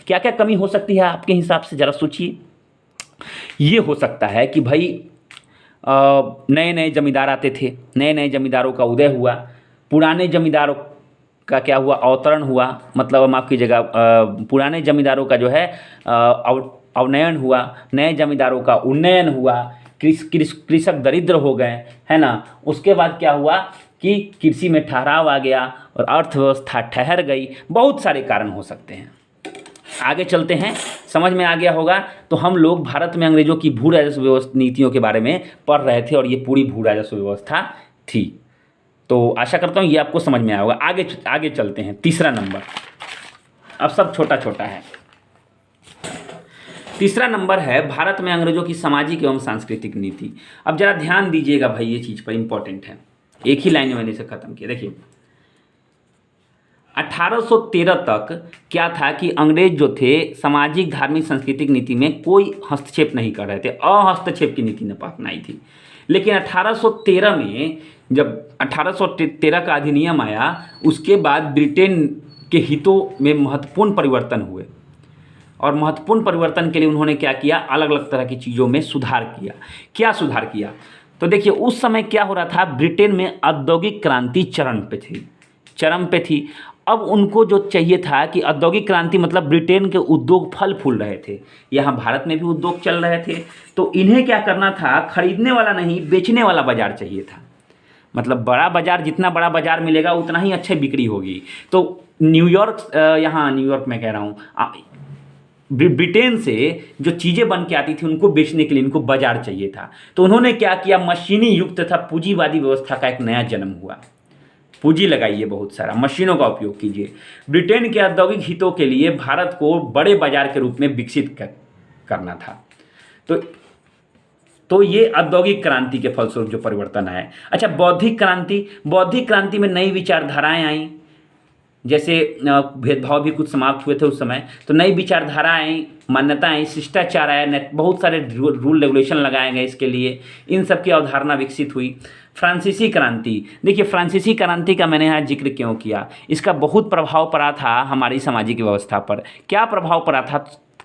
[SPEAKER 1] क्या क्या कमी हो सकती है आपके हिसाब से, ज़रा सोचिए। ये हो सकता है कि भाई नए नए जमींदार आते थे, नए नए जमींदारों का उदय हुआ, पुराने जमींदारों का क्या हुआ, अवतरण हुआ, मतलब माफ़ कीजिएगा, पुराने जमींदारों का जो है अवनयन हुआ, नए जमींदारों का उन्नयन हुआ, कृषक दरिद्र हो गए, है ना। उसके बाद क्या हुआ कि कृषि में ठहराव आ गया और अर्थव्यवस्था ठहर गई। बहुत सारे कारण हो सकते हैं। आगे चलते हैं, समझ में आ गया होगा। तो हम लोग भारत में अंग्रेजों की भू राजस्व व्यवस्था नीतियों के बारे में पढ़ रहे थे और ये पूरी भू राजस्व व्यवस्था थी। तो आशा करता हूँ ये आपको समझ में आया होगा। आगे चलते हैं, तीसरा नंबर, अब सब छोटा छोटा है। तीसरा नंबर है भारत में अंग्रेजों की सामाजिक एवं सांस्कृतिक नीति। अब जरा ध्यान दीजिएगा भाई, ये चीज़ पर इंपॉर्टेंट है। एक ही लाइन में मैंने इसे खत्म किया। देखिए 1813 तक क्या था कि अंग्रेज जो थे सामाजिक धार्मिक सांस्कृतिक नीति में कोई हस्तक्षेप नहीं कर रहे थे, अहस्तक्षेप की नीति ने अपनाई थी। लेकिन 1813 में जब 1813 का अधिनियम आया, उसके बाद ब्रिटेन के हितों में महत्वपूर्ण परिवर्तन हुए, और महत्वपूर्ण परिवर्तन के लिए उन्होंने क्या किया, अलग अलग तरह की चीज़ों में सुधार किया। क्या सुधार किया, तो देखिए उस समय क्या हो रहा था, ब्रिटेन में औद्योगिक क्रांति चरम पे थी। अब उनको जो चाहिए था कि औद्योगिक क्रांति मतलब ब्रिटेन के उद्योग फल फूल रहे थे, यहाँ भारत में भी उद्योग चल रहे थे, तो इन्हें क्या करना था, खरीदने वाला नहीं बेचने वाला बाजार चाहिए था। मतलब बड़ा बाजार, जितना बड़ा बाजार मिलेगा उतना ही अच्छी बिक्री होगी। तो न्यूयॉर्क में कह रहा हूँ, ब्रिटेन से जो चीज़ें बन के आती थी उनको बेचने के लिए इनको बाजार चाहिए था। तो उन्होंने क्या किया, मशीनी युक्त तथा पूंजीवादी व्यवस्था का एक नया जन्म हुआ। पूंजी लगाइए, बहुत सारा मशीनों का उपयोग कीजिए। ब्रिटेन के औद्योगिक हितों के लिए भारत को बड़े बाजार के रूप में विकसित करना था। तो ये औद्योगिक क्रांति के फलस्वरूप जो परिवर्तन आए। अच्छा, बौद्धिक क्रांति में नई विचारधाराएं आई, जैसे भेदभाव भी कुछ समाप्त हुए थे उस समय, तो नई विचारधारा आई, मान्यता आई, शिष्टाचार आया, बहुत सारे रूल रेगुलेशन लगाए गए इसके लिए, इन सब की अवधारणा विकसित हुई। फ्रांसीसी क्रांति, देखिए फ्रांसीसी क्रांति का मैंने यहाँ जिक्र क्यों किया, इसका बहुत प्रभाव पड़ा था हमारी सामाजिक व्यवस्था पर। क्या प्रभाव पड़ा था,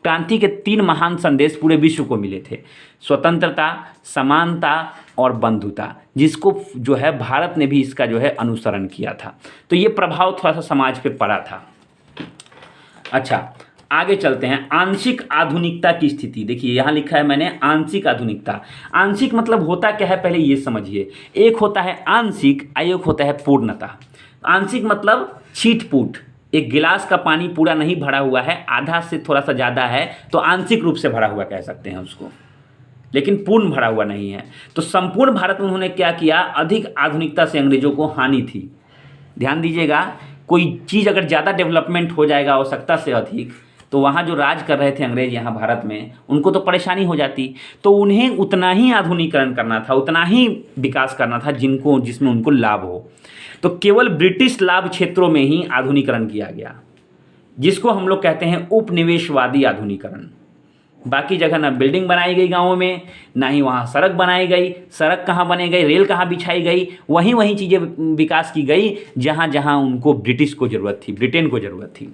[SPEAKER 1] क्रांति के 3 महान संदेश पूरे विश्व को मिले थे, स्वतंत्रता, समानता और बंधुता, जिसको जो है भारत ने भी इसका जो है अनुसरण किया था। तो ये प्रभाव थोड़ा सा समाज पे पड़ा था। अच्छा, आगे चलते हैं। आंशिक आधुनिकता की स्थिति देखिए, यहाँ लिखा है मैंने आंशिक आधुनिकता। आंशिक मतलब होता क्या है पहले ये समझिए। एक होता है आंशिक, एक होता है पूर्णतः। आंशिक मतलब छीट-फूट, एक गिलास का पानी पूरा नहीं भरा हुआ है, आधा से थोड़ा सा ज़्यादा है तो आंशिक रूप से भरा हुआ कह सकते हैं उसको, लेकिन पूर्ण भरा हुआ नहीं है। तो संपूर्ण भारत में उन्होंने क्या किया, अधिक आधुनिकता से अंग्रेजों को हानि थी। ध्यान दीजिएगा, कोई चीज़ अगर ज़्यादा डेवलपमेंट हो जाएगा आवश्यकता से अधिक, तो वहाँ जो राज कर रहे थे अंग्रेज यहाँ भारत में, उनको तो परेशानी हो जाती। तो उन्हें उतना ही आधुनिकीकरण करना था, उतना ही विकास करना था जिसमें उनको लाभ हो। तो केवल ब्रिटिश लाभ क्षेत्रों में ही आधुनिकीकरण किया गया, जिसको हम लोग कहते हैं उपनिवेशवादी आधुनिकीकरण। बाकी जगह ना बिल्डिंग बनाई गई गाँवों में, ना ही वहाँ सड़क बनाई गई। सड़क कहाँ बने गई, रेल कहाँ बिछाई गई, वहीं चीज़ें विकास की गई जहाँ जहाँ उनको ब्रिटिश को ज़रूरत थी, ब्रिटेन को ज़रूरत थी।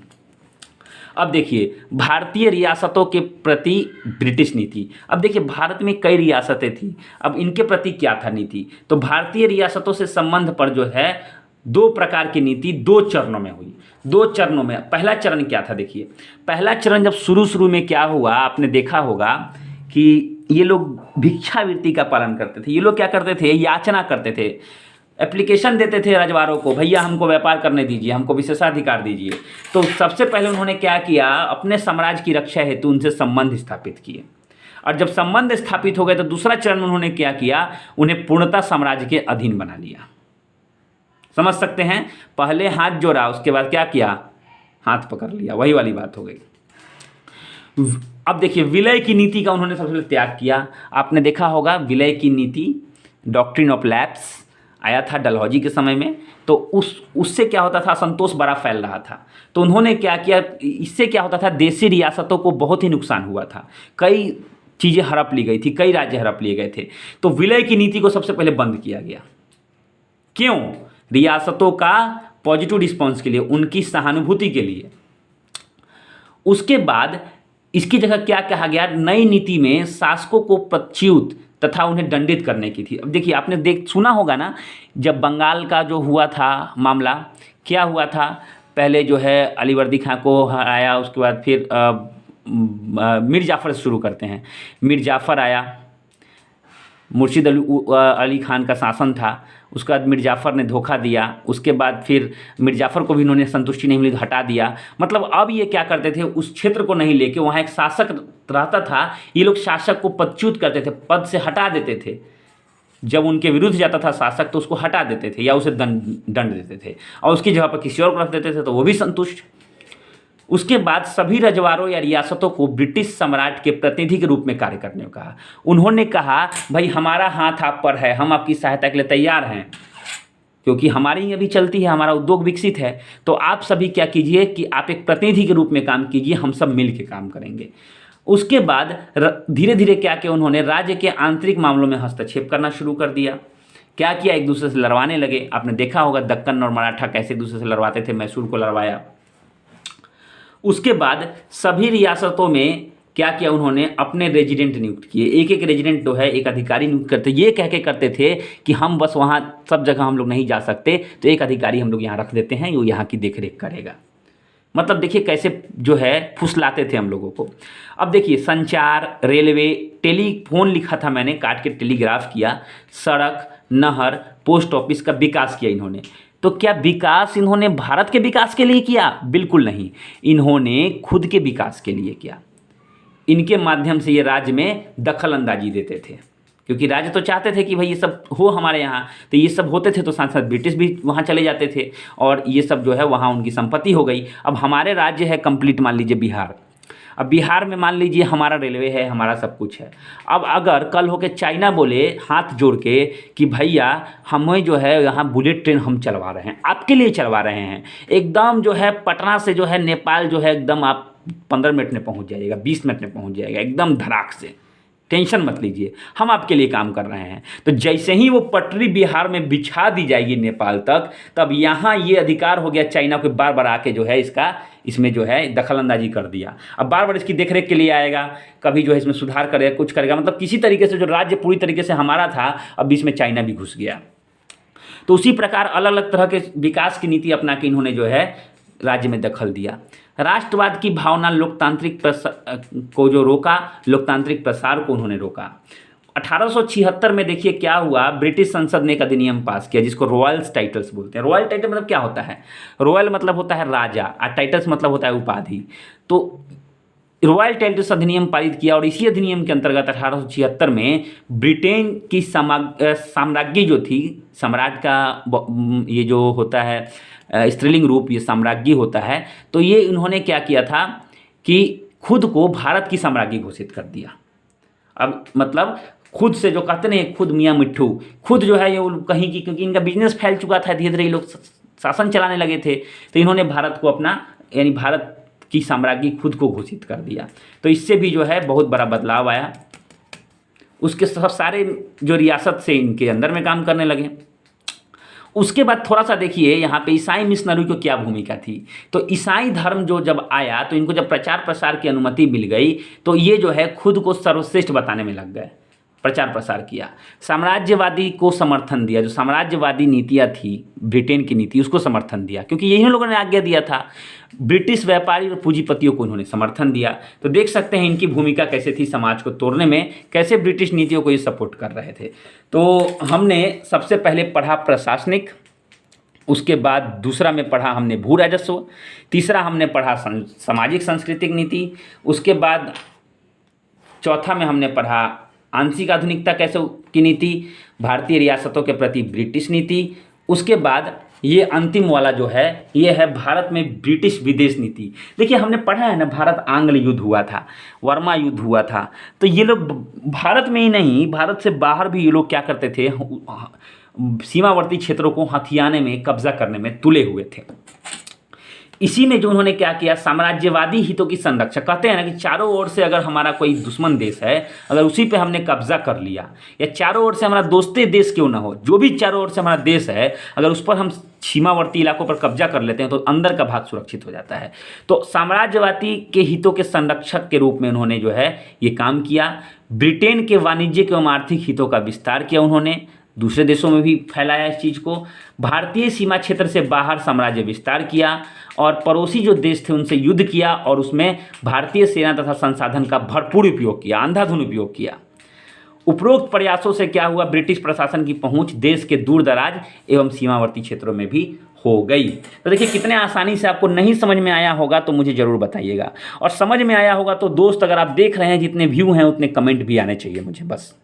[SPEAKER 1] अब देखिए भारतीय रियासतों के प्रति ब्रिटिश नीति। अब देखिए भारत में कई रियासतें थी, अब इनके प्रति क्या था नीति। तो भारतीय रियासतों से संबंध पर जो है दो प्रकार की नीति दो चरणों में हुई। दो चरणों में पहला चरण क्या था, देखिए पहला चरण जब शुरू में क्या हुआ, आपने देखा होगा कि ये लोग भिक्षावृत्ति का पालन करते थे। ये लोग क्या करते थे, याचना करते थे, एप्लीकेशन देते थे रजवाड़ों को, भैया हमको व्यापार करने दीजिए, हमको विशेषाधिकार दीजिए। तो सबसे पहले उन्होंने क्या किया, अपने साम्राज्य की रक्षा हेतु उनसे संबंध स्थापित किए। और जब संबंध स्थापित हो गए तो दूसरा चरण उन्होंने क्या किया, उन्हें पूर्णतः साम्राज्य के अधीन बना लिया। समझ सकते हैं, पहले हाथ जोड़ा, उसके बाद क्या किया, हाथ पकड़ लिया, वही वाली बात हो गई। अब देखिए विलय की नीति का उन्होंने सबसे पहले त्याग किया। आपने देखा होगा विलय की नीति, डॉक्ट्रिन ऑफ लैप्स आया था डलहौजी के समय में। तो उससे क्या होता था, असंतोष बड़ा फैल रहा था। तो उन्होंने क्या किया, इससे क्या होता था, देशी रियासतों को बहुत ही नुकसान हुआ था, कई चीज़ें हड़प ली गई थी, कई राज्य हड़प लिए गए थे। तो विलय की नीति को सबसे पहले बंद किया गया। क्यों, रियासतों का पॉजिटिव रिस्पॉन्स के लिए, उनकी सहानुभूति के लिए। उसके बाद इसकी जगह क्या कहा गया, नई नीति में शासकों को पदच्युत तथा उन्हें दंडित करने की थी। अब देखिए आपने सुना होगा ना, जब बंगाल का जो हुआ था मामला, क्या हुआ था, पहले जो है अलीवर्दी खां को हराया, उसके बाद फिर मीर जाफ़र से शुरू करते हैं। मीर जाफ़र आया, मुर्शिद अली खान का शासन था, उसके बाद मीर जाफ़र ने धोखा दिया, उसके बाद फिर मीर जाफ़र को भी इन्होंने संतुष्टि नहीं मिली तो हटा दिया। मतलब अब ये क्या करते थे, उस क्षेत्र को नहीं लेके, वहाँ एक शासक रहता था, ये लोग शासक को पदच्युत करते थे, पद से हटा देते थे। जब उनके विरुद्ध जाता था शासक तो उसको हटा देते थे या उसे दंड देते थे, और उसकी जगह पर किसी और को रख देते थे तो वो भी संतुष्ट। उसके बाद सभी रजवाड़ों या रियासतों को ब्रिटिश सम्राट के प्रतिनिधि के रूप में कार्य करने को कहा। उन्होंने कहा भाई हमारा हाथ आप पर है, हम आपकी सहायता के लिए तैयार हैं, क्योंकि हमारी ही अभी चलती है, हमारा उद्योग विकसित है, तो आप सभी क्या कीजिए कि आप एक प्रतिनिधि के रूप में काम कीजिए, हम सब मिल के काम करेंगे। उसके बाद धीरे धीरे क्या किया, उन्होंने राज्य के आंतरिक मामलों में हस्तक्षेप करना शुरू कर दिया। क्या किया, एक दूसरे से लड़वाने लगे। आपने देखा होगा दक्कन और मराठा कैसे एक दूसरे से लड़वाते थे, मैसूर को लड़वाया। उसके बाद सभी रियासतों में क्या किया, उन्होंने अपने रेजिडेंट नियुक्त किए। एक एक रेजिडेंट तो है, एक अधिकारी नियुक्त करते, ये कह के करते थे कि हम बस वहाँ सब जगह हम लोग नहीं जा सकते, तो एक अधिकारी हम लोग यहाँ रख देते हैं, वो यहाँ की देखरेख करेगा। मतलब देखिए कैसे जो है फुसलाते थे हम लोगों को। अब देखिए संचार, रेलवे, टेलीफोन लिखा था मैंने, काट के टेलीग्राफ किया, सड़क, नहर, पोस्ट ऑफिस का विकास किया इन्होंने। तो क्या विकास इन्होंने भारत के विकास के लिए किया? बिल्कुल नहीं, इन्होंने खुद के विकास के लिए किया। इनके माध्यम से ये राज्य में दखल अंदाजी देते थे, क्योंकि राज्य तो चाहते थे कि भाई ये सब हो हमारे यहाँ, तो ये सब होते थे तो साथ साथ ब्रिटिश भी वहाँ चले जाते थे और ये सब जो है वहाँ उनकी संपत्ति हो गई। अब हमारे राज्य है कंप्लीट, मान लीजिए बिहार, अब बिहार में मान लीजिए हमारा रेलवे है, हमारा सब कुछ है। अब अगर कल होके चाइना बोले हाथ जोड़ के कि भैया हमें जो है यहाँ बुलेट ट्रेन हम चलवा रहे हैं, आपके लिए चलवा रहे हैं, एकदम जो है पटना से जो है नेपाल जो है एकदम आप 15 मिनट में पहुँच जाइएगा, 20 मिनट में पहुँच जाएगा, एकदम धड़ाक से, टेंशन मत लीजिए, हम आपके लिए काम कर रहे हैं। तो जैसे ही वो पटरी बिहार में बिछा दी जाएगी नेपाल तक, तब यहाँ ये अधिकार हो गया चाइना को बार बार आके जो है इसका इसमें जो है दखल अंदाजी कर दिया। अब बार बार इसकी देखरेख के लिए आएगा, कभी जो है इसमें सुधार करेगा, कुछ करेगा, मतलब किसी तरीके से जो राज्य पूरी तरीके से हमारा था, अब इसमें चाइना भी घुस गया। तो उसी प्रकार अलग अलग तरह के विकास की नीति अपना के इन्होंने जो है राज्य में दखल दिया। राष्ट्रवाद की भावना लोकतांत्रिक को जो रोका, लोकतांत्रिक प्रसार को उन्होंने रोका। 1876 में देखिए क्या हुआ, ब्रिटिश संसद ने एक अधिनियम पास किया जिसको रॉयल्स टाइटल्स बोलते हैं। रॉयल टाइटल मतलब क्या होता है, रॉयल मतलब होता है राजा और टाइटल्स मतलब होता है उपाधि। तो रॉयल टाइटल्स अधिनियम पारित किया और इसी अधिनियम के अंतर्गत 1876 में ब्रिटेन की साम्राज्ञी जो थी, सम्राट का ये जो होता है स्त्रीलिंग रूप, ये साम्राज्ञी होता है, तो ये इन्होंने क्या किया था कि खुद को भारत की साम्राज्ञी घोषित कर दिया। अब मतलब खुद से जो कहते नहीं, खुद मियाँ मिट्ठू, खुद जो है ये कहीं की, क्योंकि इनका बिजनेस फैल चुका था, धीरे धीरे ये लोग शासन चलाने लगे थे, तो इन्होंने भारत को अपना यानी भारत की साम्राज्ञी खुद को घोषित कर दिया। तो इससे भी जो है बहुत बड़ा बदलाव आया। उसके सब सारे जो रियासत से इनके अंदर में काम करने लगे। उसके बाद थोड़ा सा देखिए यहाँ पे ईसाई मिशनरी को क्या भूमिका थी। तो ईसाई धर्म जो जब आया तो इनको जब प्रचार प्रसार की अनुमति मिल गई तो ये जो है खुद को सर्वश्रेष्ठ बताने में लग गए, प्रचार प्रसार किया। साम्राज्यवादी को समर्थन दिया, जो साम्राज्यवादी नीतियाँ थी ब्रिटेन की नीति, उसको समर्थन दिया क्योंकि यही लोगों ने आज्ञा दिया था। ब्रिटिश व्यापारी और पूंजीपतियों को उन्होंने समर्थन दिया। तो देख सकते हैं इनकी भूमिका कैसे थी समाज को तोड़ने में, कैसे ब्रिटिश नीतियों को ये सपोर्ट कर रहे थे। तो हमने सबसे पहले पढ़ा प्रशासनिक, उसके बाद दूसरा में पढ़ा हमने भू राजस्व, तीसरा हमने पढ़ा सामाजिक सांस्कृतिक नीति, उसके बाद चौथा में हमने पढ़ा आंशिक आधुनिकता कैसे की नीति, भारतीय रियासतों के प्रति ब्रिटिश नीति। उसके बाद ये अंतिम वाला जो है ये है भारत में ब्रिटिश विदेश नीति। देखिए हमने पढ़ा है ना, भारत आंग्ल युद्ध हुआ था, वर्मा युद्ध हुआ था, तो ये लोग भारत में ही नहीं भारत से बाहर भी ये लोग क्या करते थे, सीमावर्ती क्षेत्रों को हथियाने में, कब्जा करने में तुले हुए थे। इसी में जो उन्होंने क्या किया, साम्राज्यवादी हितों की संरक्षण, कहते हैं ना कि चारों ओर से अगर हमारा कोई दुश्मन देश है, अगर उसी पे हमने कब्जा कर लिया, या चारों ओर से हमारा दोस्ते देश क्यों ना हो, जो भी चारों ओर से हमारा देश है, अगर उस पर हम सीमावर्ती इलाकों पर कब्जा कर लेते हैं तो अंदर का भाग सुरक्षित हो जाता है। तो साम्राज्यवादी के हितों के संरक्षक के रूप में उन्होंने जो है ये काम किया। ब्रिटेन के वाणिज्यिक एवं आर्थिक हितों का विस्तार किया उन्होंने, दूसरे देशों में भी फैलाया इस चीज़ को। भारतीय सीमा क्षेत्र से बाहर साम्राज्य विस्तार किया और पड़ोसी जो देश थे उनसे युद्ध किया और उसमें भारतीय सेना तथा संसाधन का भरपूर उपयोग किया, अंधाधुंध उपयोग किया। उपरोक्त प्रयासों से क्या हुआ, ब्रिटिश प्रशासन की पहुंच देश के दूर दराज एवं सीमावर्ती क्षेत्रों में भी हो गई। तो देखिए कितने आसानी से, आपको नहीं समझ में आया होगा तो मुझे ज़रूर बताइएगा, और समझ में आया होगा तो दोस्त अगर आप देख रहे हैं जितने व्यू हैं उतने कमेंट भी आने चाहिए मुझे, बस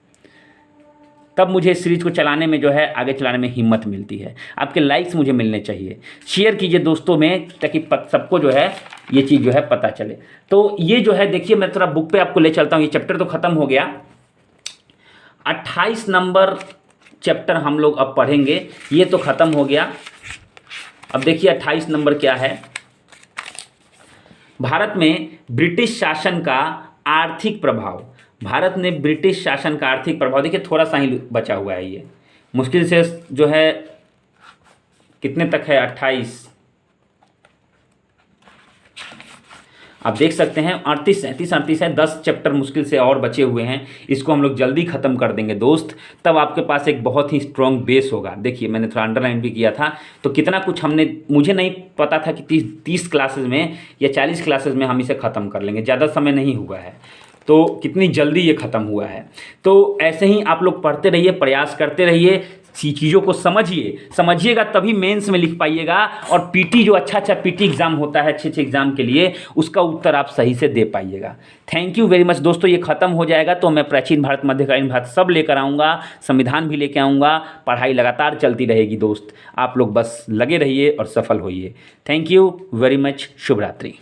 [SPEAKER 1] तब मुझे इस सीरीज़ को चलाने में जो है आगे चलाने में हिम्मत मिलती है। आपके लाइक्स मुझे मिलने चाहिए, शेयर कीजिए दोस्तों में ताकि सबको जो है ये चीज़ जो है पता चले। तो ये जो है देखिए मैं थोड़ा बुक पे आपको ले चलता हूँ। ये चैप्टर तो ख़त्म हो गया, 28 नंबर चैप्टर हम लोग अब पढ़ेंगे, ये तो ख़त्म हो गया। अब देखिए 28 नंबर क्या है, भारत में ब्रिटिश शासन का आर्थिक प्रभाव। भारत ने ब्रिटिश शासन का आर्थिक प्रभाव, देखिए थोड़ा सा ही बचा हुआ है, ये मुश्किल से जो है कितने तक है 28, आप देख सकते हैं 38 37 है, 10 चैप्टर मुश्किल से और बचे हुए हैं। इसको हम लोग जल्दी ख़त्म कर देंगे दोस्त, तब आपके पास एक बहुत ही स्ट्रॉन्ग बेस होगा। देखिए मैंने थोड़ा अंडरलाइन भी किया था, तो कितना कुछ हमने, मुझे नहीं पता था कि 30 क्लासेस में या 40 क्लासेस में हम इसे ख़त्म कर लेंगे, ज़्यादा समय नहीं हुआ है, तो कितनी जल्दी ये ख़त्म हुआ है। तो ऐसे ही आप लोग पढ़ते रहिए, प्रयास करते रहिए, चीज़ों को समझिएगा तभी मेंस में लिख पाइएगा, और पीटी जो अच्छा पीटी एग्ज़ाम होता है अच्छे एग्ज़ाम के लिए, उसका उत्तर आप सही से दे पाइएगा। थैंक यू वेरी मच दोस्तों। ये ख़त्म हो जाएगा तो मैं प्राचीन भारत, मध्यकालीन भारत सब लेकर आऊँगा, संविधान भी लेकर आऊँगा, पढ़ाई लगातार चलती रहेगी दोस्त। आप लोग बस लगे रहिए और सफल होइए। थैंक यू वेरी मच, शुभ रात्रि।